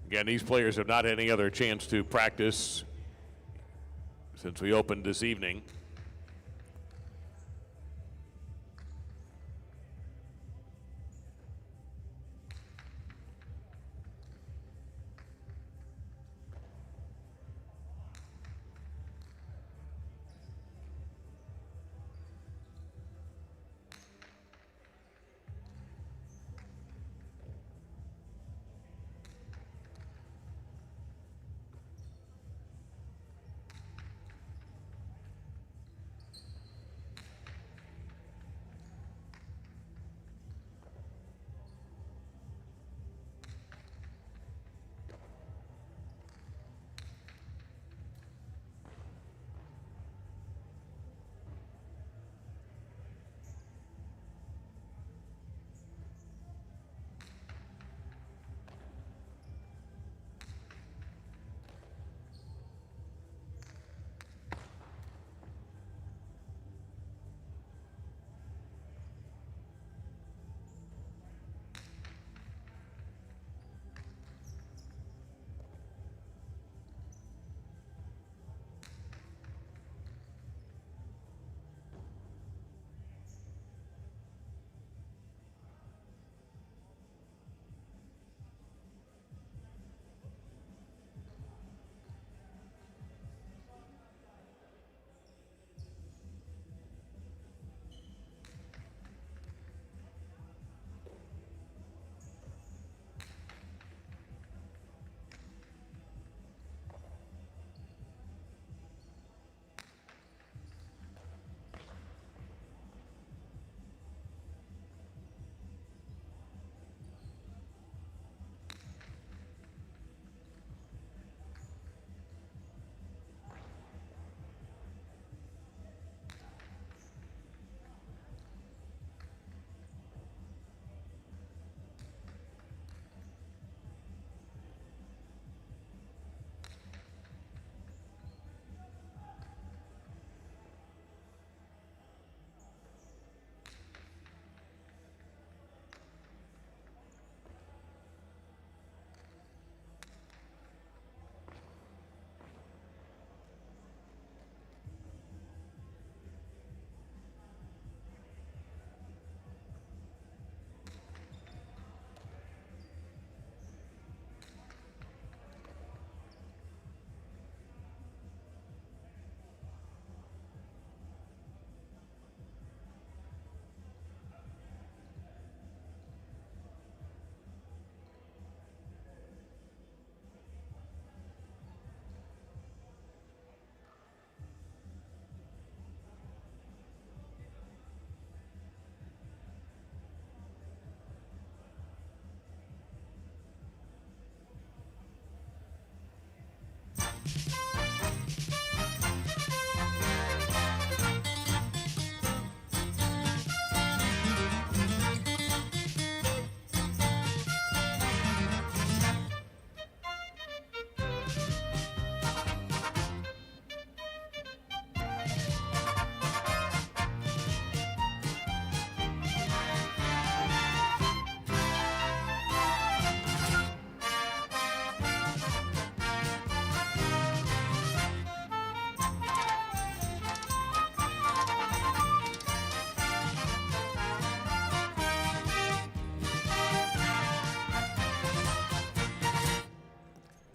B: Again, these players have not had any other chance to practice since we opened this evening.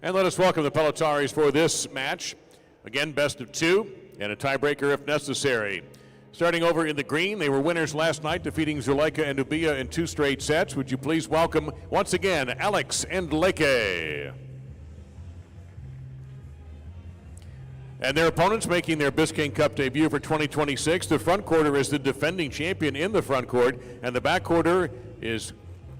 B: And let us welcome the Peletaris for this match. Again, best of two and a tiebreaker if necessary. Starting over in the green, they were winners last night, defeating Zuleika and Ubia in 2 straight sets. Would you please welcome, once again, Alex and Leke. And their opponents making their Biscayne Cup debut for 2026. The front quarter is the defending champion in the front court, and the back quarter is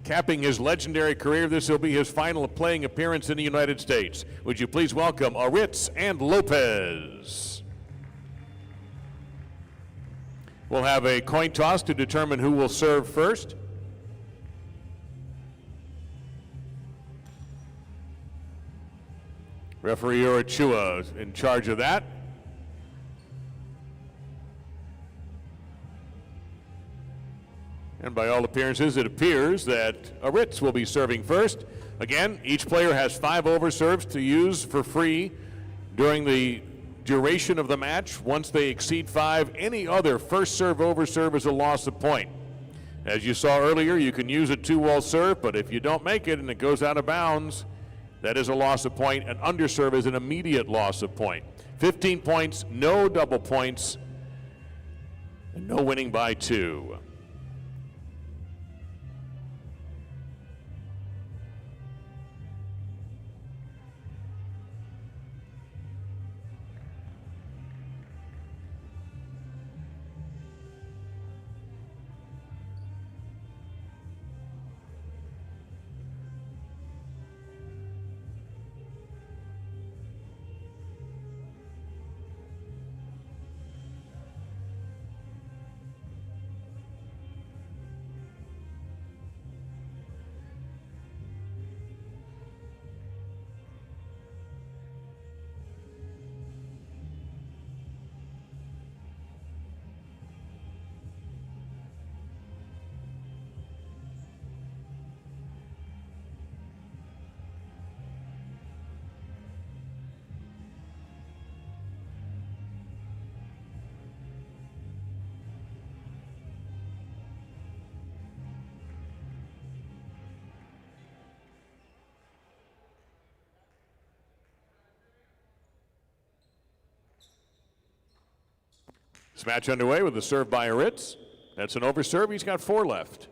B: capping his legendary career. This will be his final playing appearance in the United States. Would you please welcome Aritz and Lopez. We'll have a coin toss to determine who will serve first. Referee Orachua is in charge of that. And by all appearances, it appears that Aritz will be serving first. Again, each player has 5 overserves to use for free during the duration of the match. Once they exceed 5, any other first serve overserve is a loss of point. As you saw earlier, you can use a 2-wall serve, but if you don't make it and it goes out of bounds, that is a loss of point. An underserve is an immediate loss of point. 15 points, no double points, and no winning by 2. This match underway with the serve by Aritz. That's an overserve. He's got 4 left.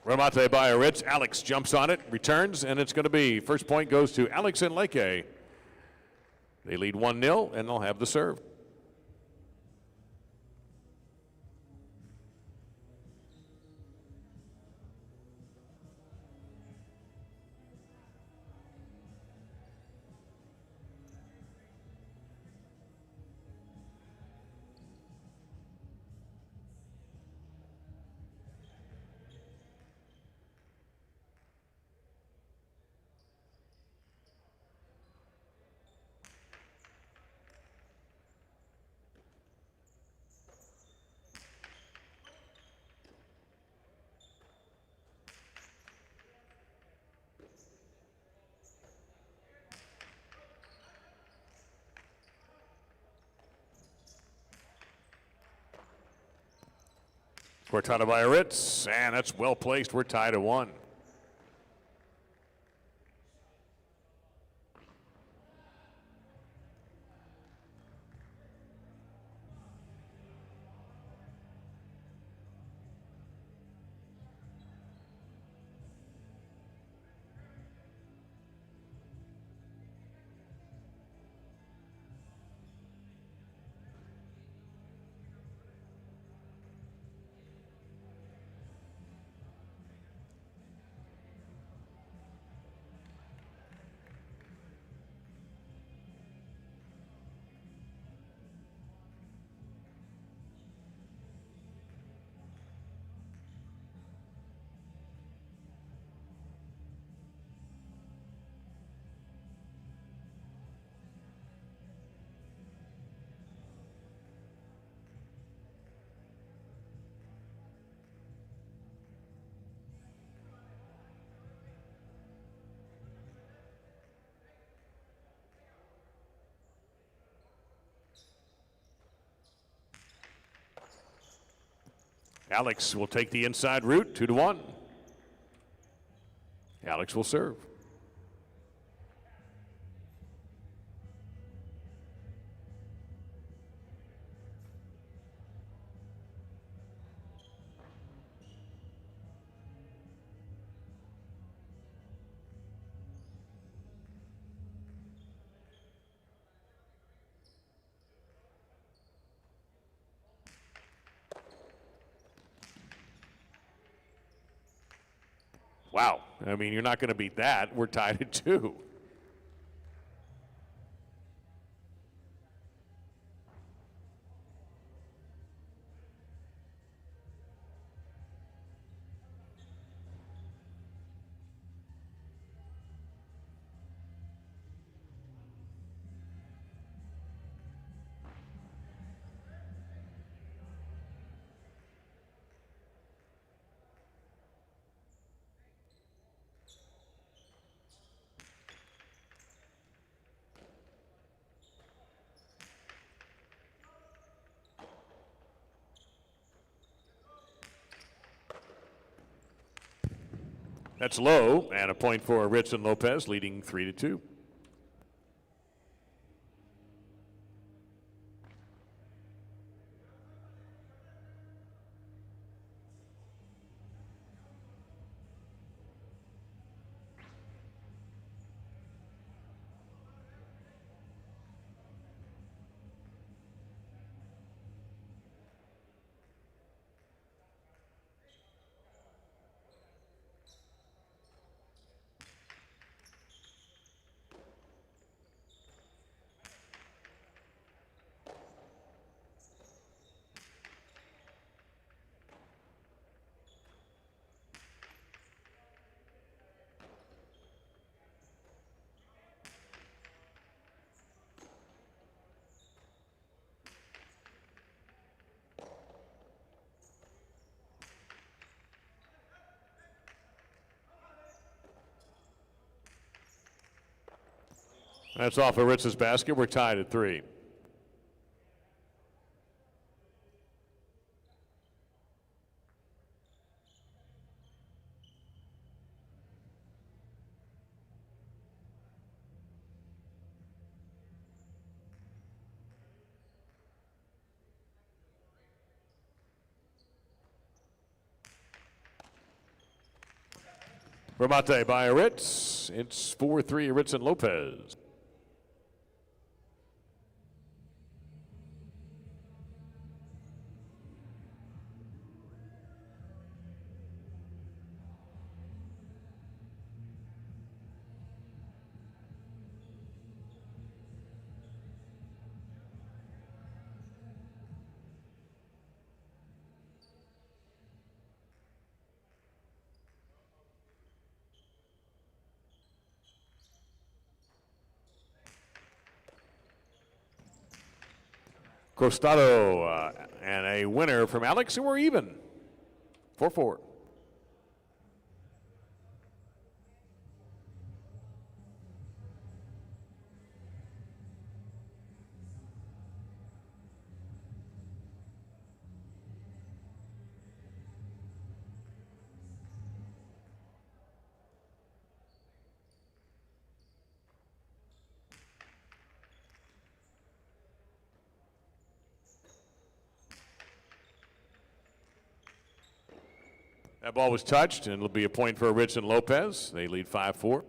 B: Remate by Aritz. Alex jumps on it, returns, and it's going to be first point goes to Alex and Leke. They lead 1-0, and they'll have the serve. Cortada by Aritz, and that's well placed. We're tied at 1. Alex will take the inside route, 2-1. Alex will serve. Wow. I mean, you're not going to beat that. We're tied at 2. That's low, and a point for Aritz and Lopez, leading 3-2. That's off Aritz's basket. We're tied at 3. Remate by Aritz. It's 4-3 Aritz and Lopez. Costado and a winner from Alex, and we're even. 4-4. That ball was touched, and it'll be a point for Aritz and Lopez. They lead 5-4.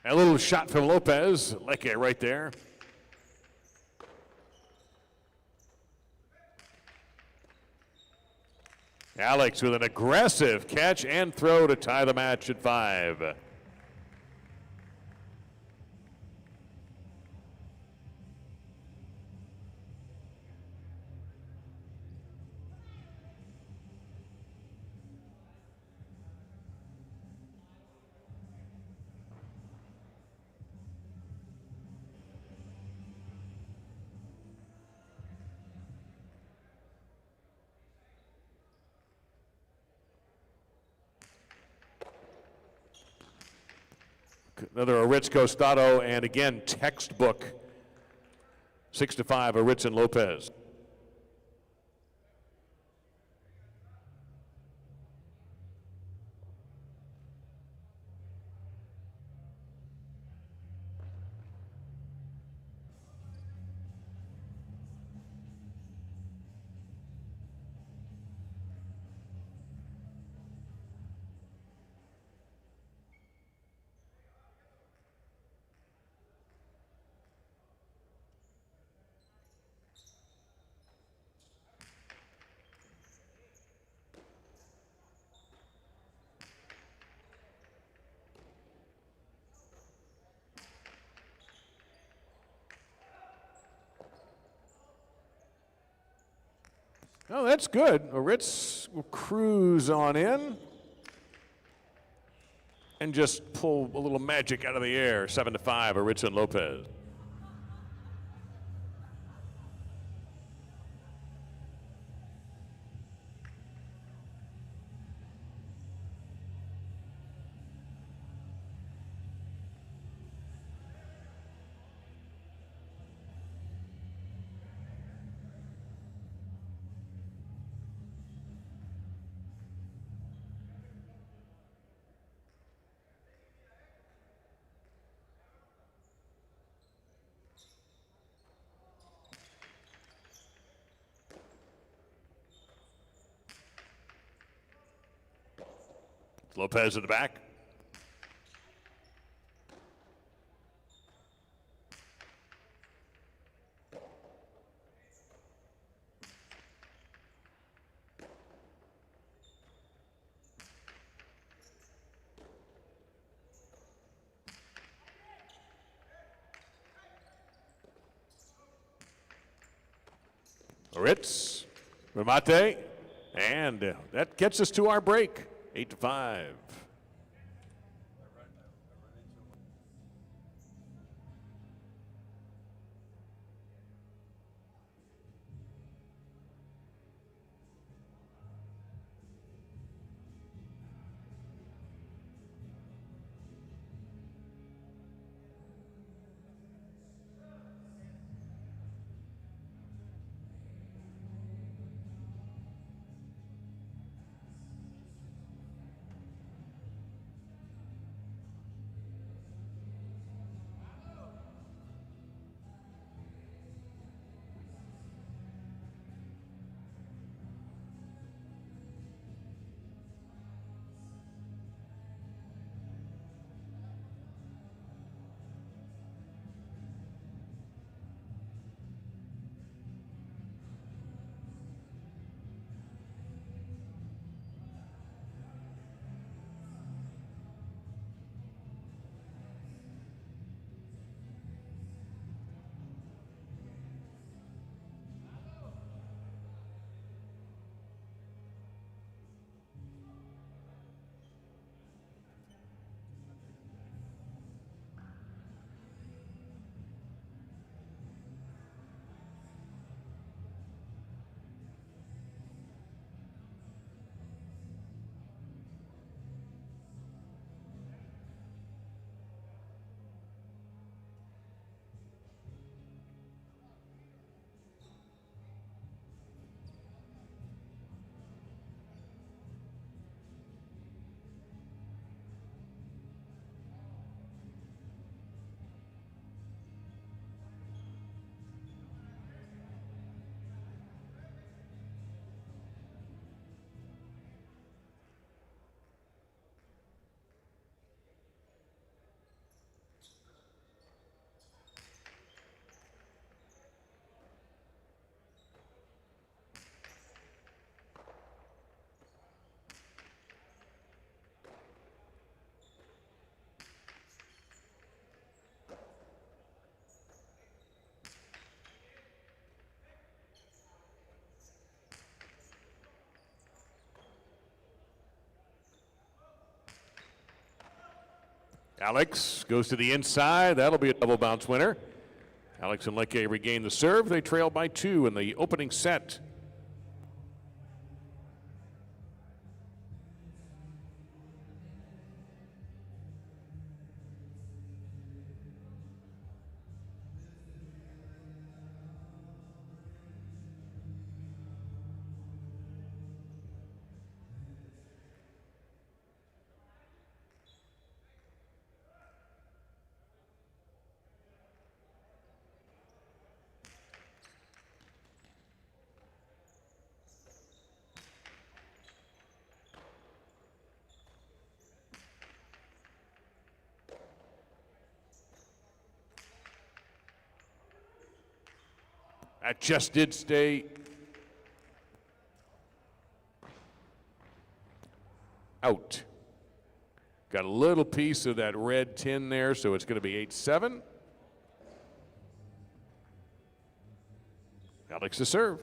B: A little shot from Lopez. Leke right there. Alex with an aggressive catch and throw to tie the match at 5. Another Aritz Costado, and again, textbook. 6-5, Aritz and Lopez. Oh, that's good. Aritz will cruise on in and just pull a little magic out of the air. 7-5, Aritz and Lopez. Lopez at the back. Aritz, remate, and that gets us to our break. 8-5. Alex goes to the inside. That'll be a double bounce winner. Alex and Leckie regain the serve. They trail by 2 in the opening set. That just did stay out. Got a little piece of that red tin there, so it's going to be 8-7. Alex to serve.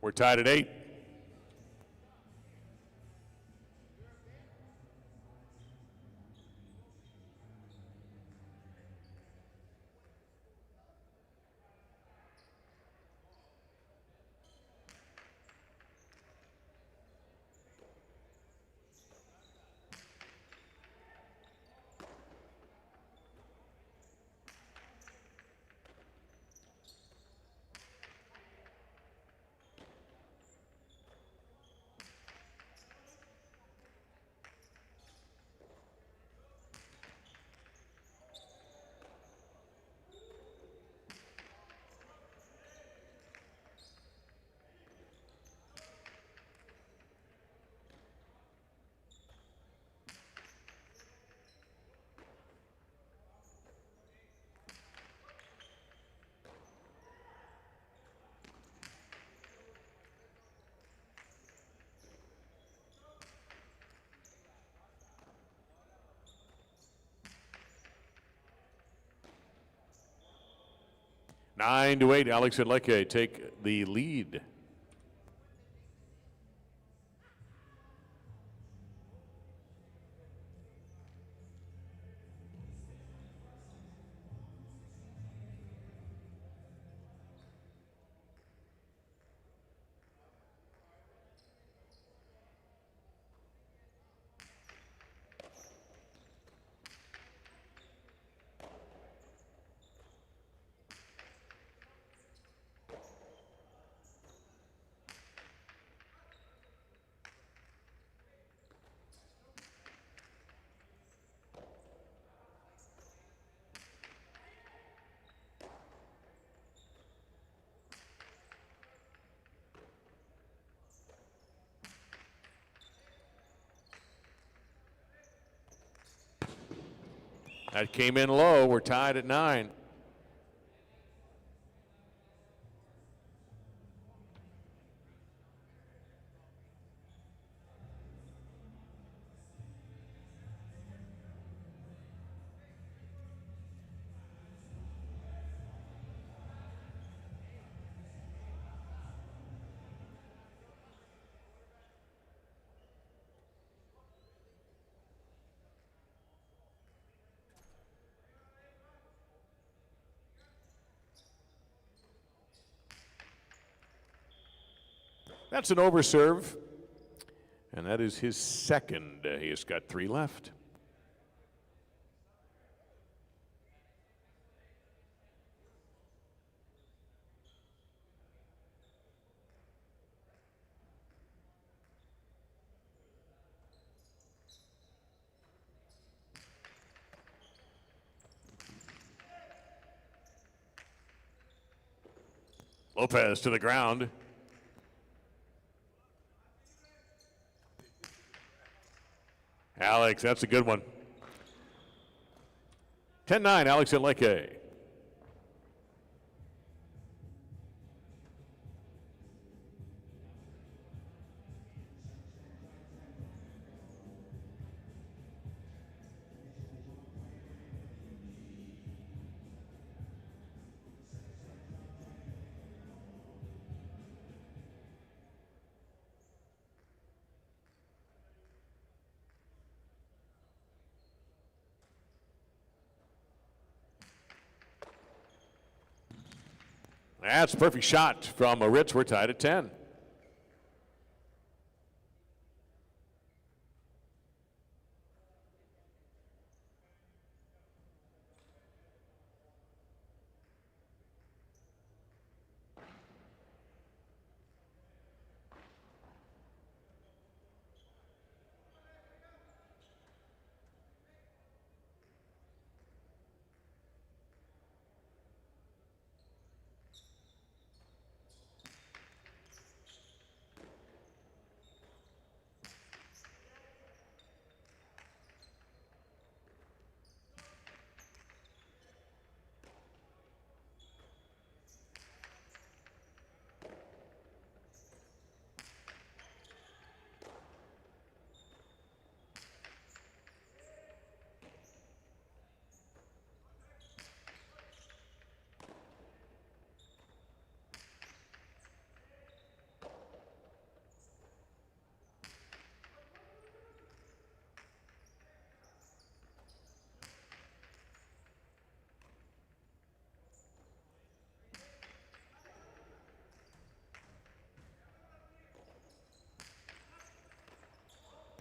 B: We're tied at 8. Nine to 8, Alex and Leckie take the lead. That came in low. We're tied at 9. That's an overserve, and that is his second. He has got 3 left. Lopez to the ground. Alex, that's a good one. 10-9, Alex and Leke. That's a perfect shot from Aritz. We're tied at 10.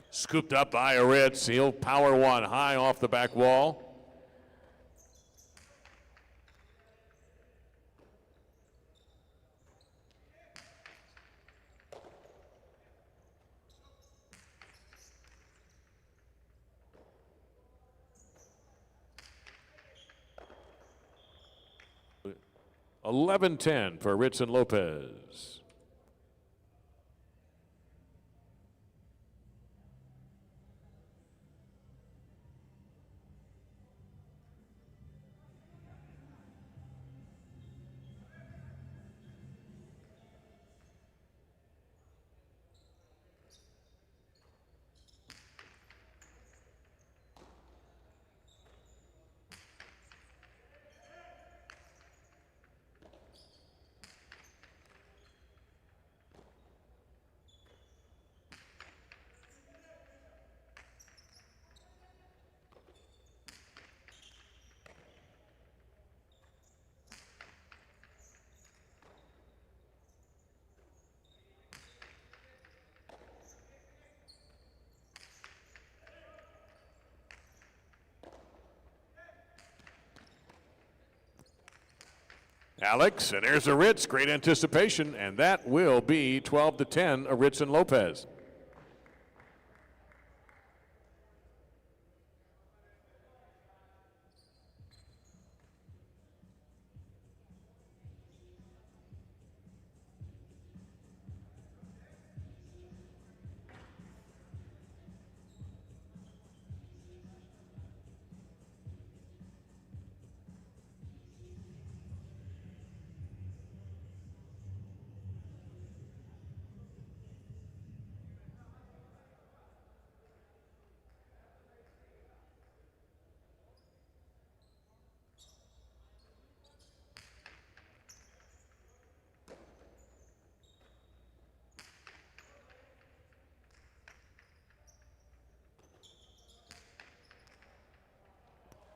B: Scooped up by Aritz. He'll power one high off the back wall. $11-10 for Aritz and Lopez. Alex, and there's Aritz. Great anticipation, and that will be 12-10, Aritz and Lopez.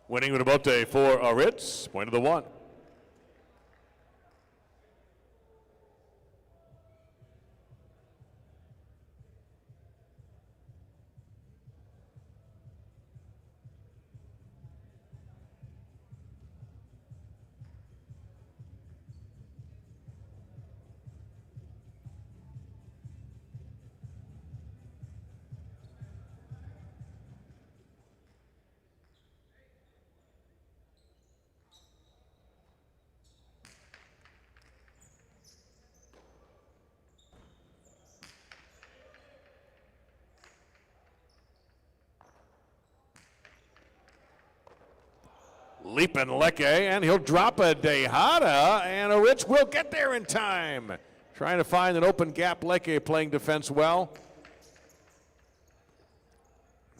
B: Winning with a bote for Aritz, point of the one. Leaping Lecce, and he'll drop a Dejada, and Aritz will get there in time. Trying to find an open gap. Lecce playing defense well.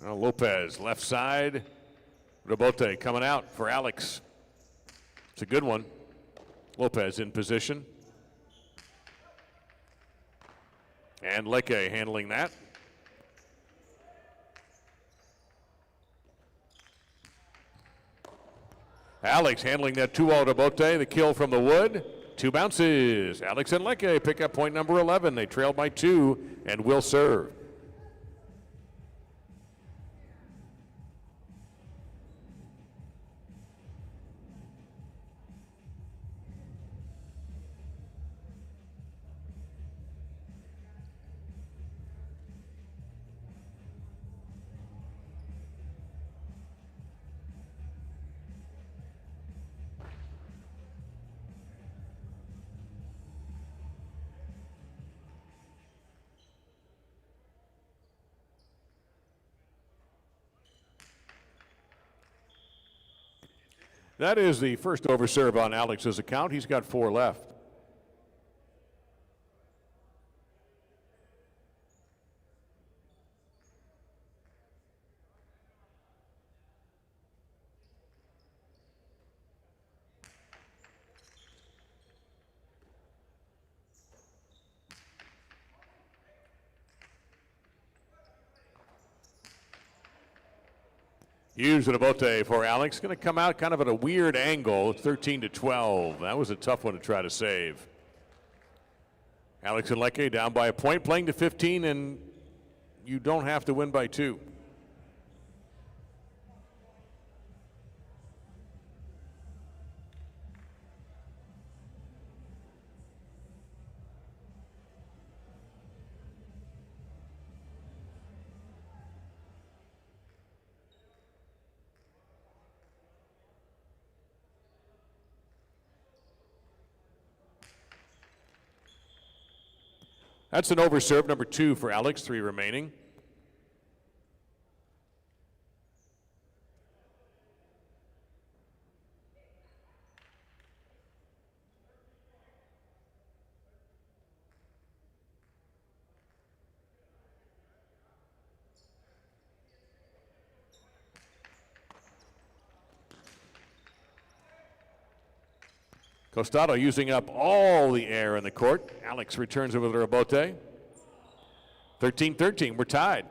B: Now Lopez, left side. Robote coming out for Alex. It's a good one. Lopez in position. And Lecce handling that. Alex handling that 2-0 to Bote, the kill from the wood. 2 bounces. Alex and Lecce pick up point number 11. They trail by 2 and will serve. That is the first overserve on Alex's account. He's got 4 left. Hughes and a bote for Alex. Going to come out kind of at a weird angle, 13-12. That was a tough one to try to save. Alex and Lecce down by a point, playing to 15, and you don't have to win by 2. That's an overserve, number 2 for Alex, 3 remaining. Costado using up all the air in the court. Alex returns it with a rebote. 13-13, we're tied.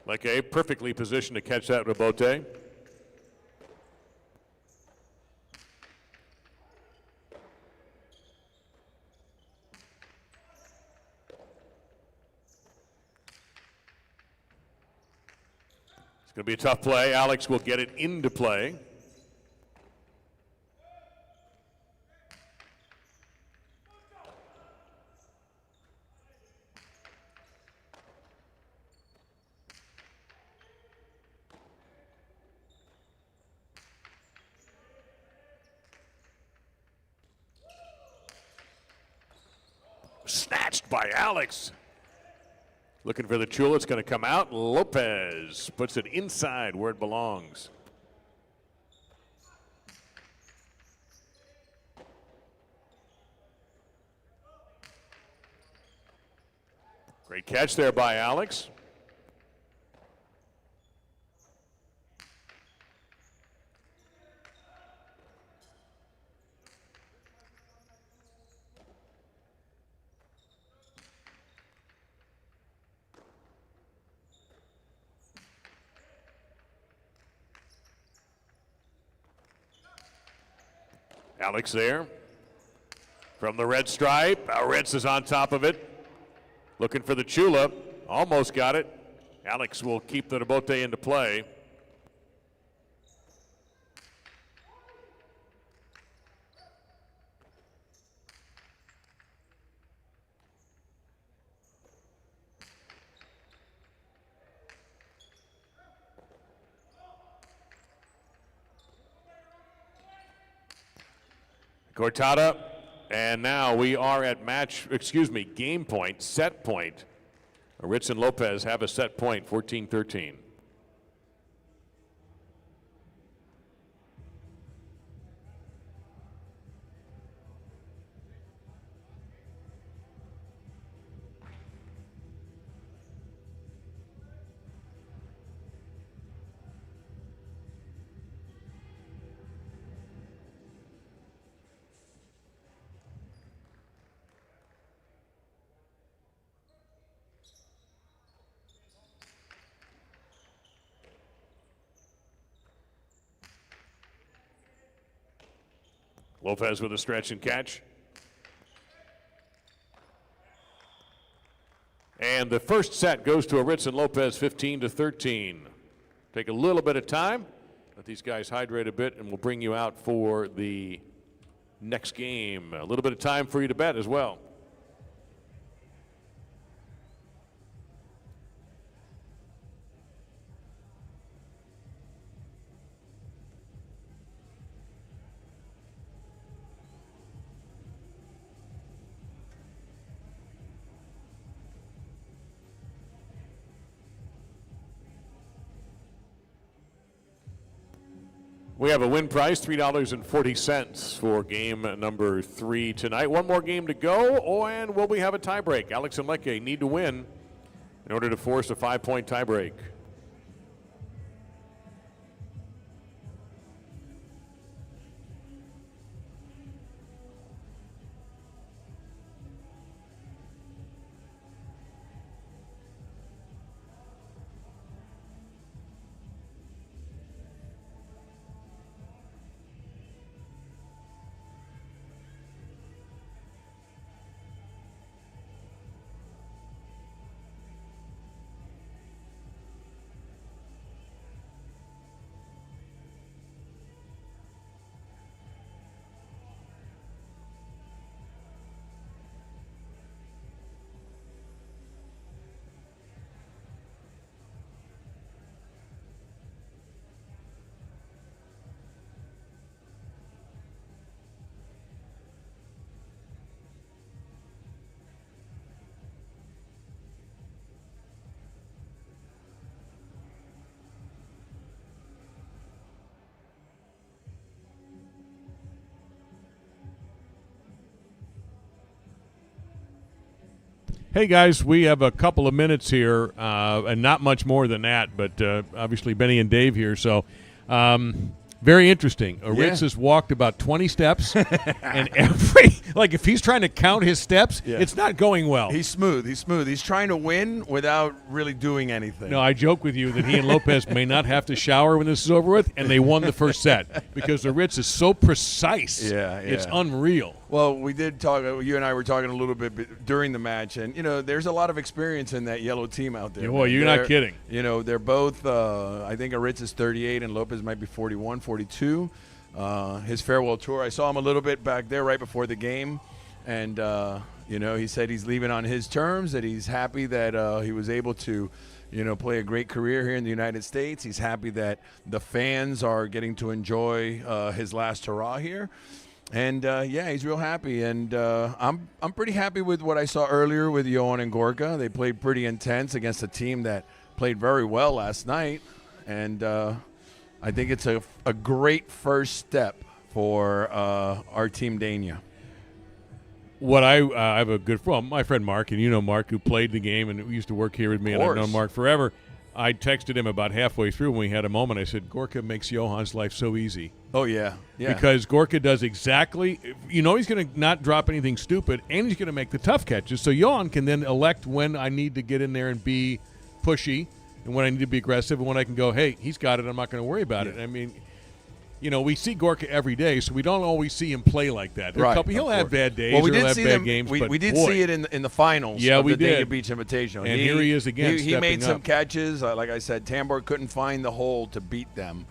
B: Lecce perfectly positioned to catch that rebote. It's going to be a tough play. Alex will get it into play. Snatched by Alex. Looking for the Chula. It's going to come out. Lopez puts it inside where it belongs. Great catch there by Alex. Alex there from the red stripe. Aritz is on top of it. Looking for the Chula. Almost got it. Alex will keep the bote into play. Cortada, and now we are at game point, set point. Aritz and Lopez have a set point, 14-13. Lopez with a stretch and catch. And the first set goes to Aritz and Lopez, 15-13. Take a little bit of time. Let these guys hydrate a bit, and we'll bring you out for the next game. A little bit of time for you to bet as well. We have a win price, $3.40 for game number 3 tonight. One more game to go, and will we have a tiebreak? Alex and Lecce need to win in order to force a 5-point tiebreak. Hey, guys, we have a couple of minutes here, and not much more than that, but obviously Benny and Dave here, so very interesting. Aritz has walked about 20 steps, and if he's trying to count his steps, it's not going well.
C: He's smooth. He's trying to win without really doing anything.
B: No, I joke with you that he and Lopez may not have to shower when this is over with, and they won the first set because Aritz is so precise. It's unreal.
C: Well, we did talk. You and I were talking a little bit during the match, and there's a lot of experience in that yellow team out there.
B: Well, you're not kidding.
C: They're both. I think Aritz is 38, and Lopez might be 41, 42. His farewell tour. I saw him a little bit back there right before the game, and he said he's leaving on his terms. That he's happy that he was able to, play a great career here in the United States. He's happy that the fans are getting to enjoy his last hurrah here. And, he's real happy. And I'm pretty happy with what I saw earlier with Johan and Gorka. They played pretty intense against a team that played very well last night. And I think it's a great first step for our team Dania.
B: What I have a good friend, my friend Mark, and Mark, who played the game and used to work here with me, and I've known Mark forever. I texted him about halfway through when we had a moment. I said, Gorka makes Johan's life so easy.
C: Oh, yeah.
B: Because Gorka does exactly – he's going to not drop anything stupid, and he's going to make the tough catches. So Johan can then elect when I need to get in there and be pushy and when I need to be aggressive and when I can go, hey, he's got it, I'm not going to worry about it. I mean, we see Gorka every day, so we don't always see him play like that. He'll have bad days.
C: Well, we
B: or
C: did
B: he'll have
C: see
B: bad
C: them.
B: games.
C: We
B: but
C: did
B: boy,
C: see it in the finals.
B: Yeah,
C: of
B: we
C: the
B: did.
C: Dania Beach Invitational.
B: And here he is again.
C: He made some
B: up.
C: catches. Like I said, Tambor couldn't find the hole to beat them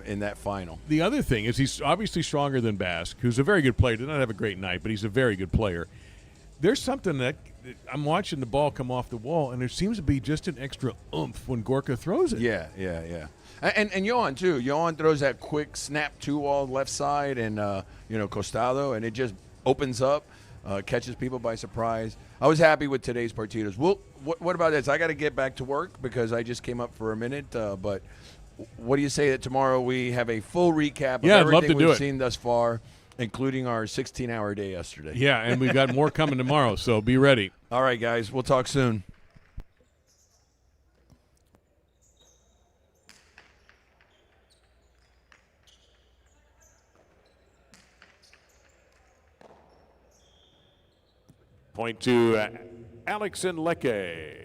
C: in that final.
B: The other thing is he's obviously stronger than Basque, who's a very good player. Did not have a great night, but he's a very good player. There's something that I'm watching the ball come off the wall, and there seems to be just an extra oomph when Gorka throws it.
C: Yeah. And Johan, too. Johan throws that quick snap two-wall left side and, costado, and it just opens up, catches people by surprise. I was happy with today's partidos. What about this? I got to get back to work because I just came up for a minute. But what do you say that tomorrow we have a full recap of everything we've seen thus far, including our 16-hour day yesterday?
B: Yeah, and we got more coming tomorrow, so be ready.
C: All right, guys. We'll talk soon.
B: Point to Alex and Lecce.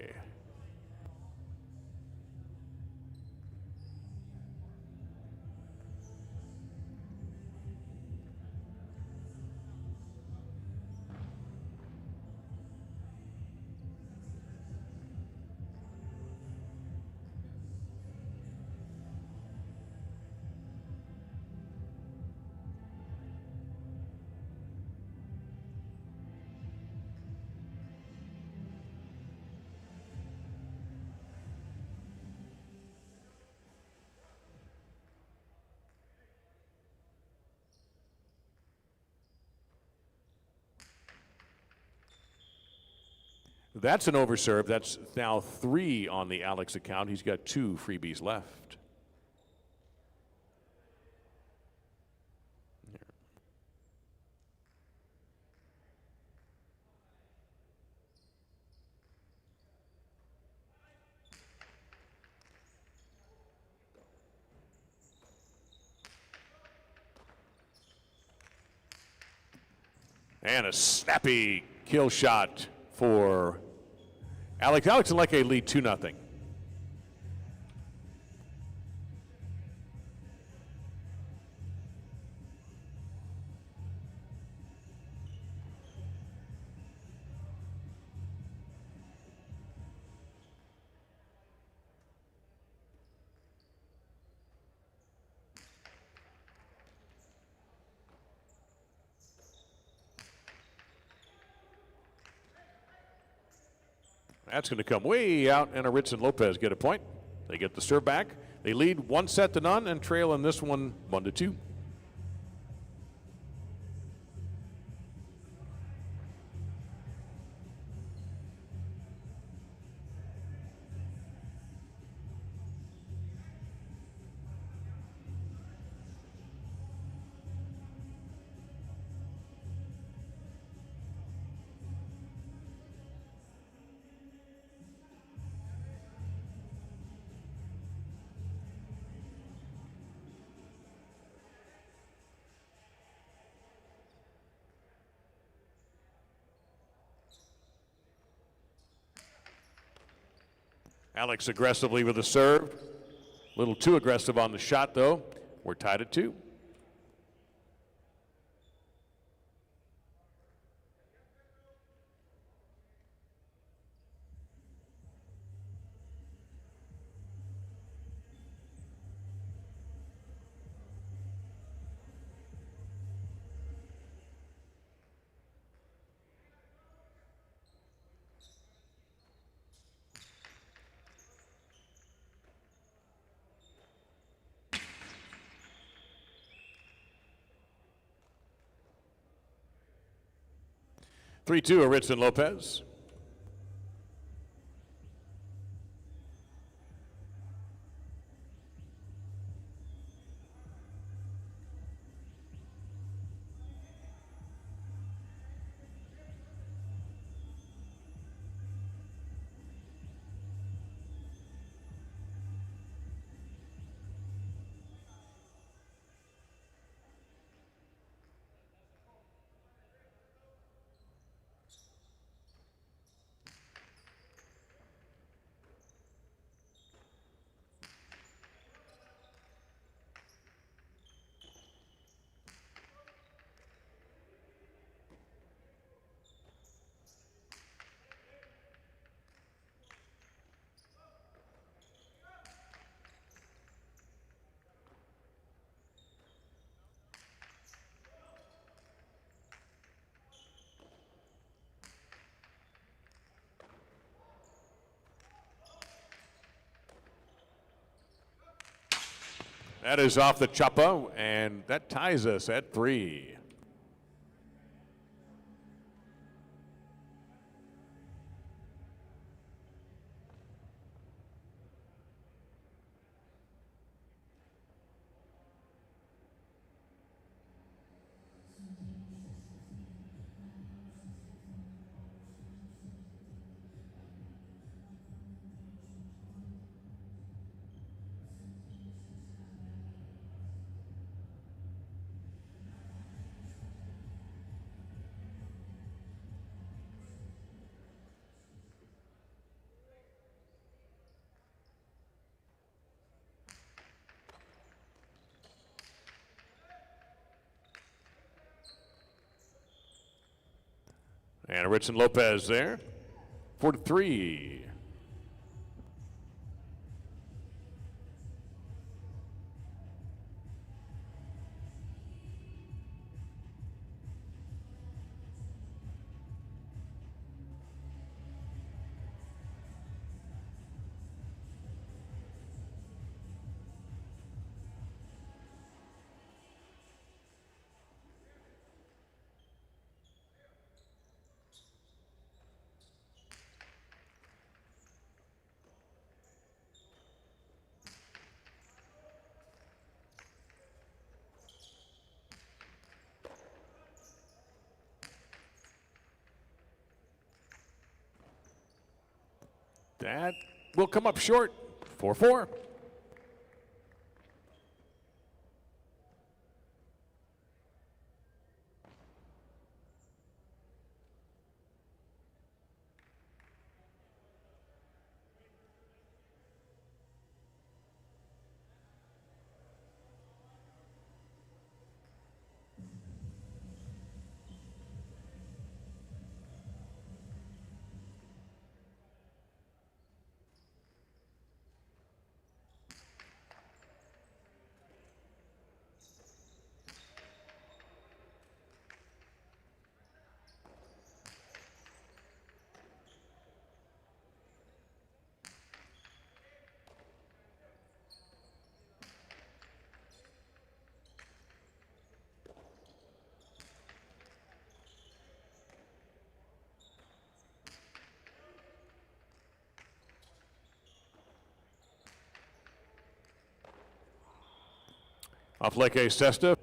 B: That's an overserve. That's now 3 on the Alex account. He's got 2 freebies left. And a snappy kill shot for Alex. Alex and Lecce lead 2-0. That's going to come way out, and Aritz and Lopez get a point. They get the serve back. They lead 1-0 and trail in this one 1-2. Alex aggressively with a serve. A little too aggressive on the shot, though. We're tied at 2. Three-two, Aritz and Lopez. That is off the choppa, and that ties us at 3. And Aritz and Lopez there for 3. That will come up short, 4-4. Off like a cesta.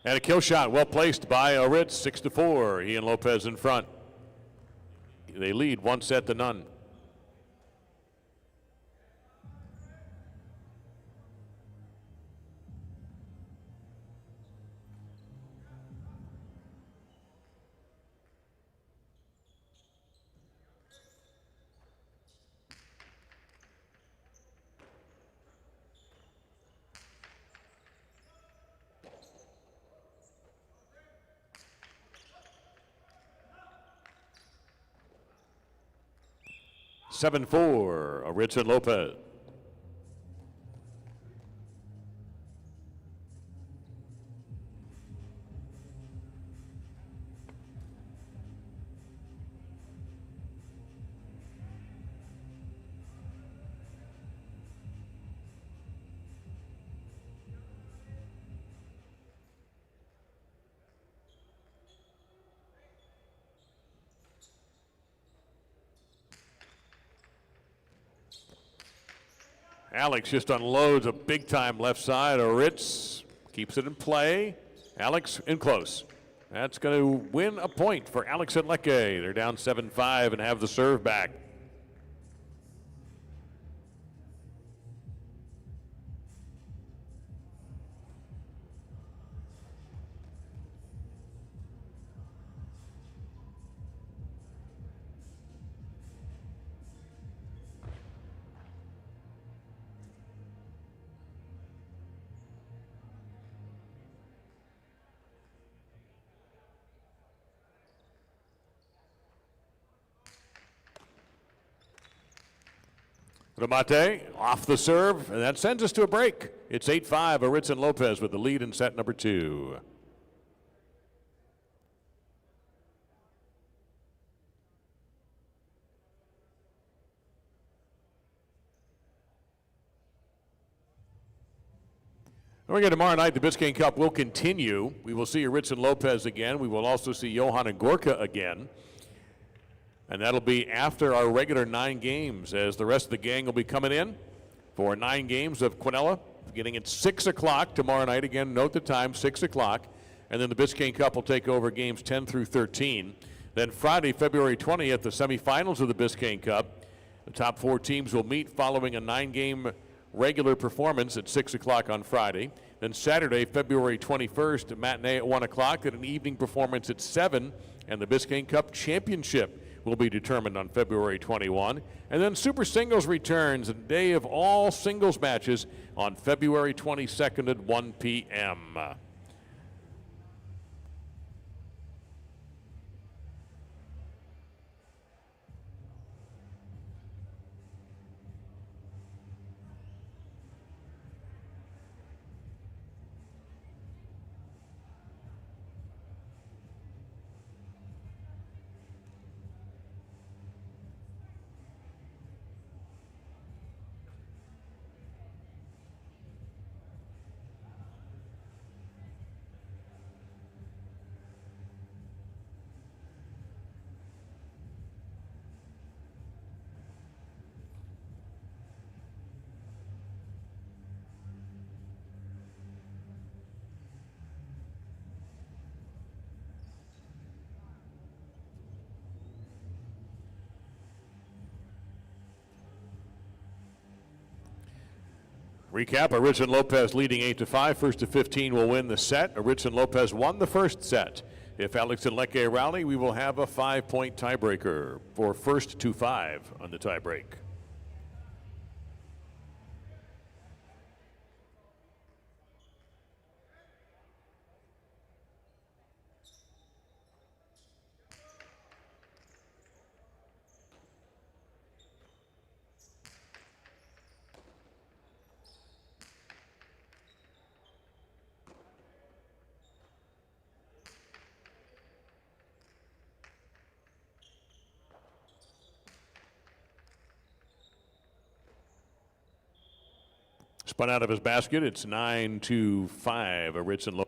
B: And a kill shot, well placed by Aritz, 6-4. He and Lopez in front. They lead 1-0. Seven, 4, Aritz and Lopez. Alex just unloads a big-time left side. Aritz keeps it in play. Alex in close. That's going to win a point for Alex and Lecce. They're down 7-5 and have the serve back. Ramate off the serve, and that sends us to a break. It's 8-5, Aritz and Lopez with the lead in set number 2. Again, tomorrow night, the Biscayne Cup will continue. We will see Aritz and Lopez again. We will also see Johan and Gorka again. And that'll be after our regular 9 games, as the rest of the gang will be coming in for 9 games of Quinella, beginning at 6 o'clock tomorrow night. Again, note the time, 6 o'clock. And then the Biscayne Cup will take over games 10 through 13. Then Friday, February 20th, the semifinals of the Biscayne Cup. The top 4 teams will meet following a 9-game regular performance at 6 o'clock on Friday. Then Saturday, February 21st, a matinee at 1 o'clock, and an evening performance at 7. And the Biscayne Cup Championship will be determined on February 21. And then Super Singles returns, a day of all singles matches on February 22nd at 1 p.m. Recap, Aritz and Lopez leading 8-5. First to 15 will win the set. Aritz and Lopez won the first set. If Alex and Lecce rally, we will have a 5-point tiebreaker for first to 5 on the tiebreak. Spun out of his basket. It's 9-5, Aritz and Lopez.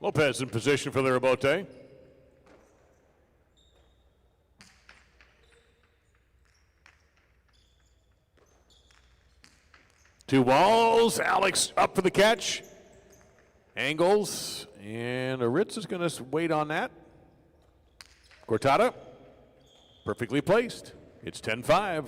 B: Lopez in position for the rebote. Two balls. Alex up for the catch. Angles. And Aritz is going to wait on that. Cortada. Perfectly placed. It's 10-5.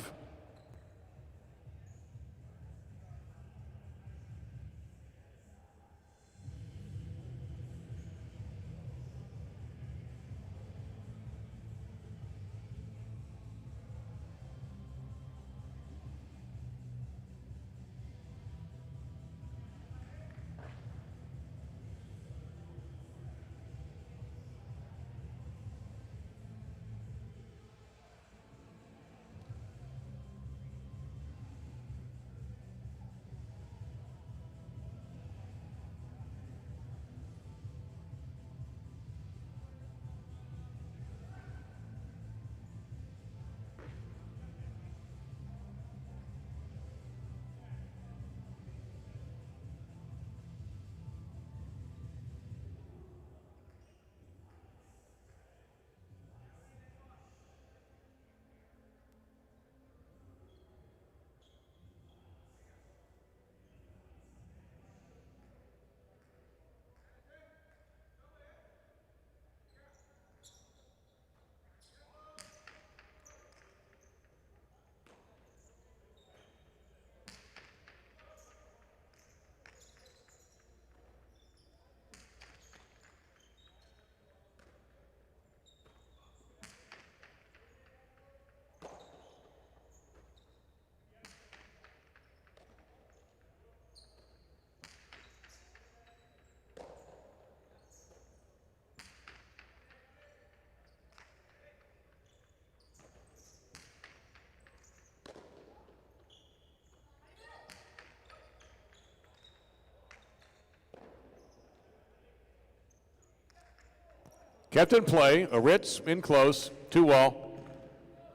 B: Kept in play. Aritz in close. 2-all.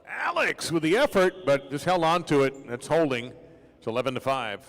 B: Alex with the effort, but just held on to it. That's holding. It's 11-5.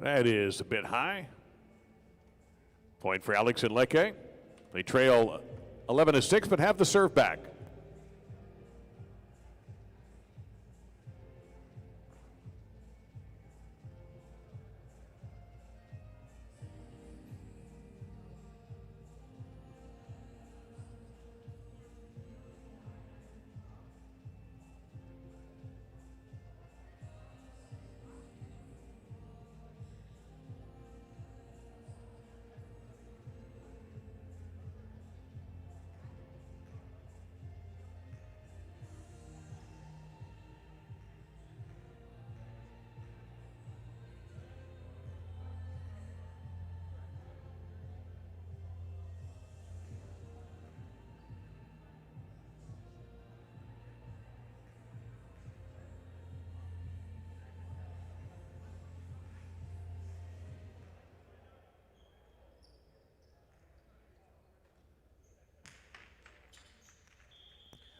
B: That is a bit high. Point for Alex and Leke. They trail 11-6, but have the serve back.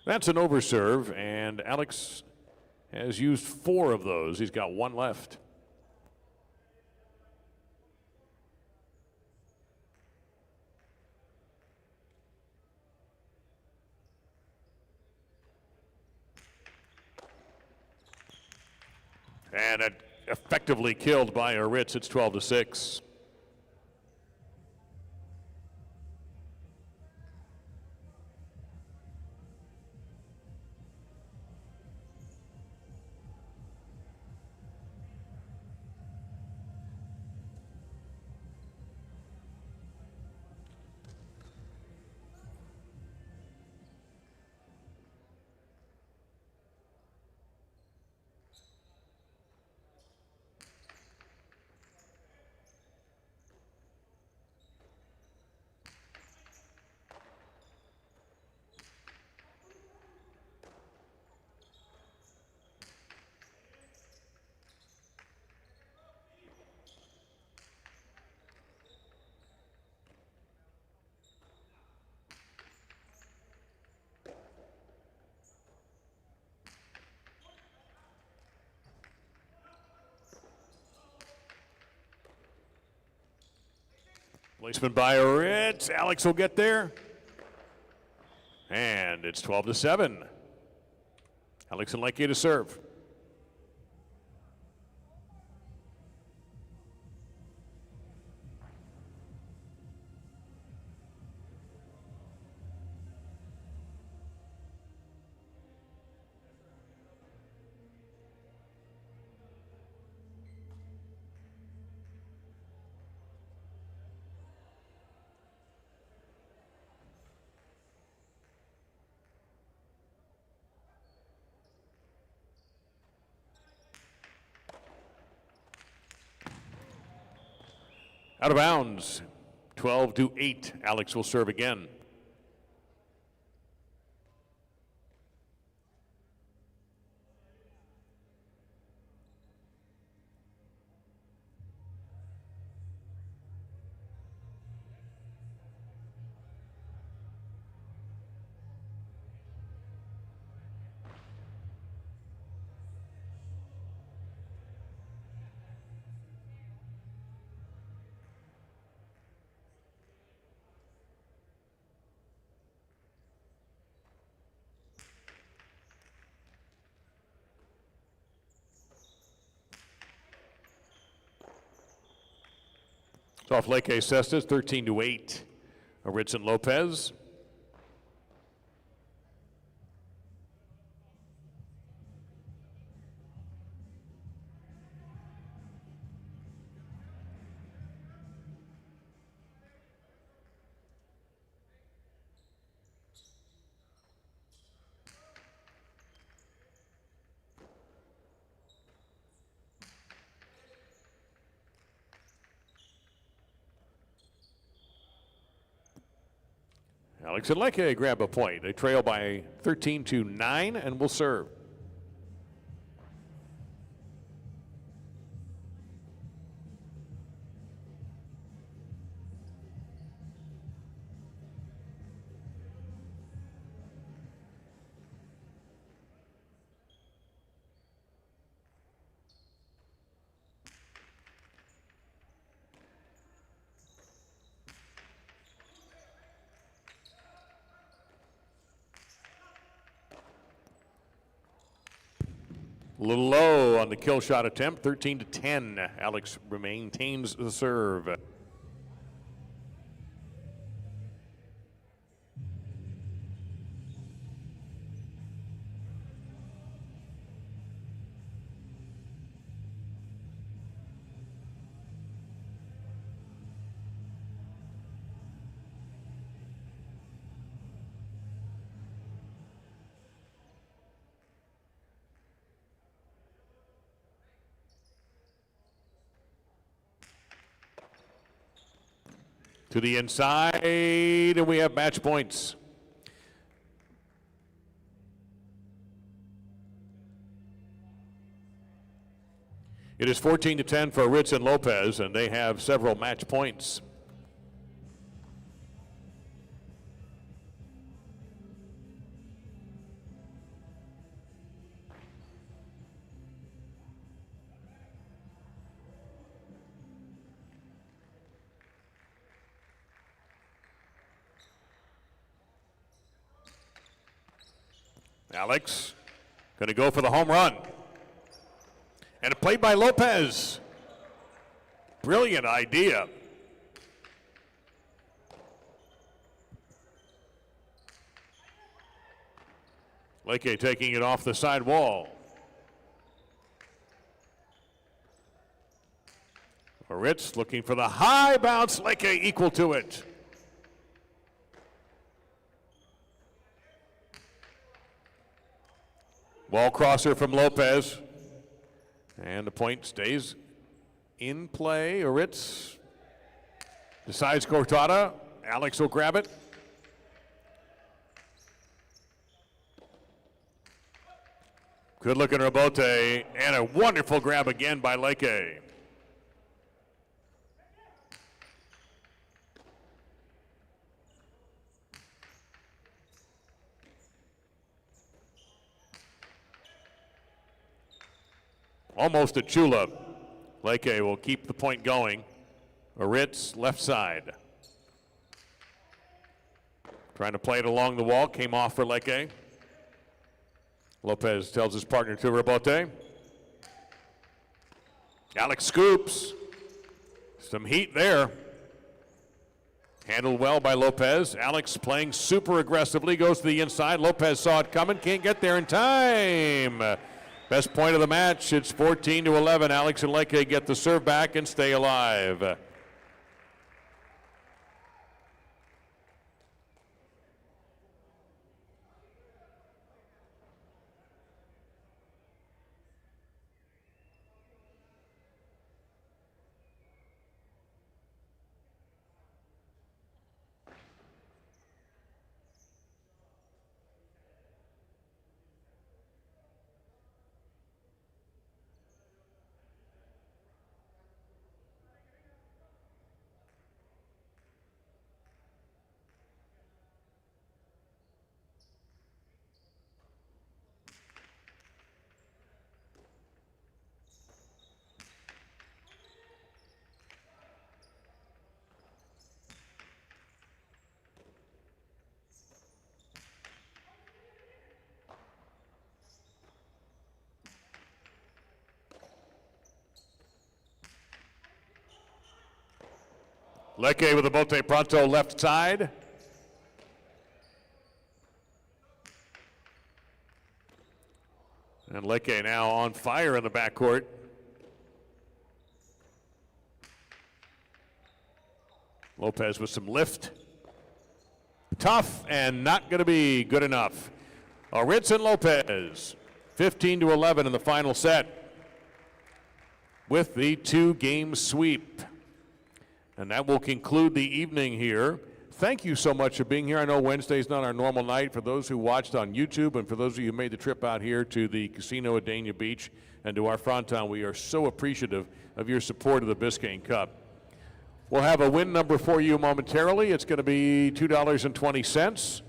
B: That's an overserve, and Alex has used 4 of those. He's got 1 left. And it effectively killed by Aritz. It's 12-6. Placement by Aritz. Alex will get there. And it's 12-7. Alex and Leke to serve. Out of bounds, 12-8. Alex will serve again. So off Lake Cestas, 13-8. Aritz and Lopez. Alex and Leke grab a point. They trail by 13-9 and will serve. A little low on the kill shot attempt, 13-10. Alex maintains the serve. To the inside, and we have match points. It is 14-10 for Aritz and Lopez, and they have several match points. Alex going to go for the home run. And a play by Lopez. Brilliant idea. Leke taking it off the side wall. Aritz looking for the high bounce. Leke equal to it. Ball crosser from Lopez. And the point stays in play. Aritz decides Cortada. Alex will grab it. Good looking Rebote. And a wonderful grab again by Leke. Almost a Chula. Leke will keep the point going. Aritz, left side. Trying to play it along the wall, came off for Leke. Lopez tells his partner to Rebote. Alex scoops. Some heat there. Handled well by Lopez. Alex playing super aggressively, goes to the inside. Lopez saw it coming, can't get there in time. Best point of the match, it's 14-11. Alex and Leke get the serve back and stay alive. Leque with a bote pronto left side. And Leque now on fire in the backcourt. Lopez with some lift. Tough and not going to be good enough. Aritz and Lopez, 15-11 in the final set with the 2-game sweep. And that will conclude the evening here. Thank you so much for being here. I know Wednesday's not our normal night. For those who watched on YouTube and for those of you who made the trip out here to the casino at Dania Beach and to our fronton, we are so appreciative of your support of the Biscayne Cup. We'll have a win number for you momentarily. It's going to be $2.20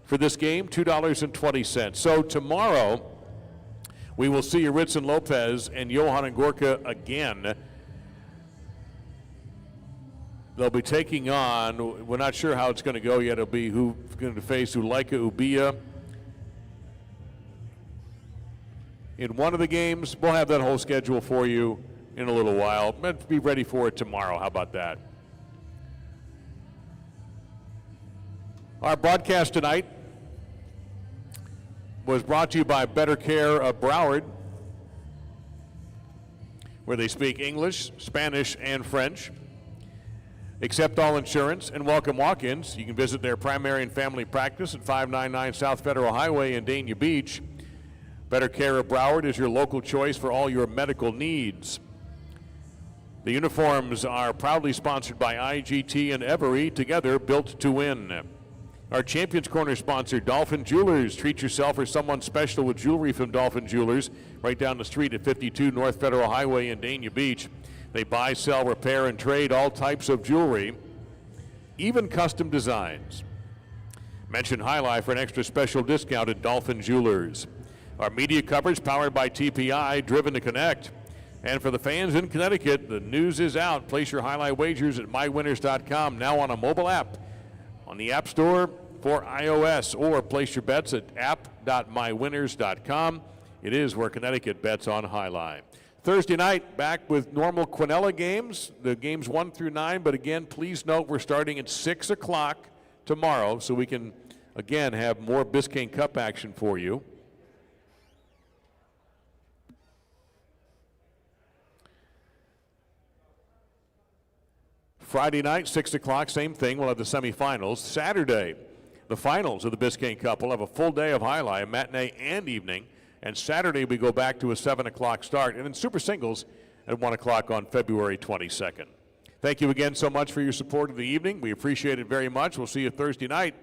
B: for this game, $2.20. So tomorrow, we will see Aritz and Lopez and Johan and Gorka again. They'll be taking on, we're not sure how it's going to go yet. It'll be who's going to face Ulaika Ubia. In one of the games, we'll have that whole schedule for you in a little while. Be ready for it tomorrow. How about that? Our broadcast tonight was brought to you by Better Care of Broward, where they speak English, Spanish, and French. Accept all insurance and welcome walk-ins. You can visit their primary and family practice at 599 South Federal Highway in Dania Beach. Better Care of Broward is your local choice for all your medical needs. The uniforms are proudly sponsored by IGT and Every, together built to win. Our Champions Corner sponsor, Dolphin Jewelers. Treat yourself or someone special with jewelry from Dolphin Jewelers, right down the street at 52 North Federal Highway in Dania Beach. They buy, sell, repair, and trade all types of jewelry, even custom designs. Mention High Life for an extra special discount at Dolphin Jewelers. Our media coverage powered by TPI, driven to connect. And for the fans in Connecticut, the news is out. Place your highlight wagers at mywinners.com, now on a mobile app, on the App Store for iOS, or place your bets at app.mywinners.com. It is where Connecticut bets on Highline. Thursday night, back with normal Quinella games, the games 1 through 9. But again, please note we're starting at 6 o'clock tomorrow so we can, again, have more Biscayne Cup action for you. Friday night, 6 o'clock, same thing. We'll have the semifinals. Saturday, the finals of the Biscayne Cup. We'll have a full day of highlight, matinee and evening. And Saturday, we go back to a 7 o'clock start. And then Super Singles at 1 o'clock on February 22nd. Thank you again so much for your support of the evening. We appreciate it very much. We'll see you Thursday night.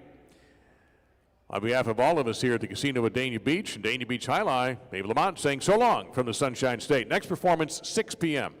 B: On behalf of all of us here at the casino at Dania Beach and Dania Beach Highline, Dave Lamont saying so long from the Sunshine State. Next performance, 6 p.m.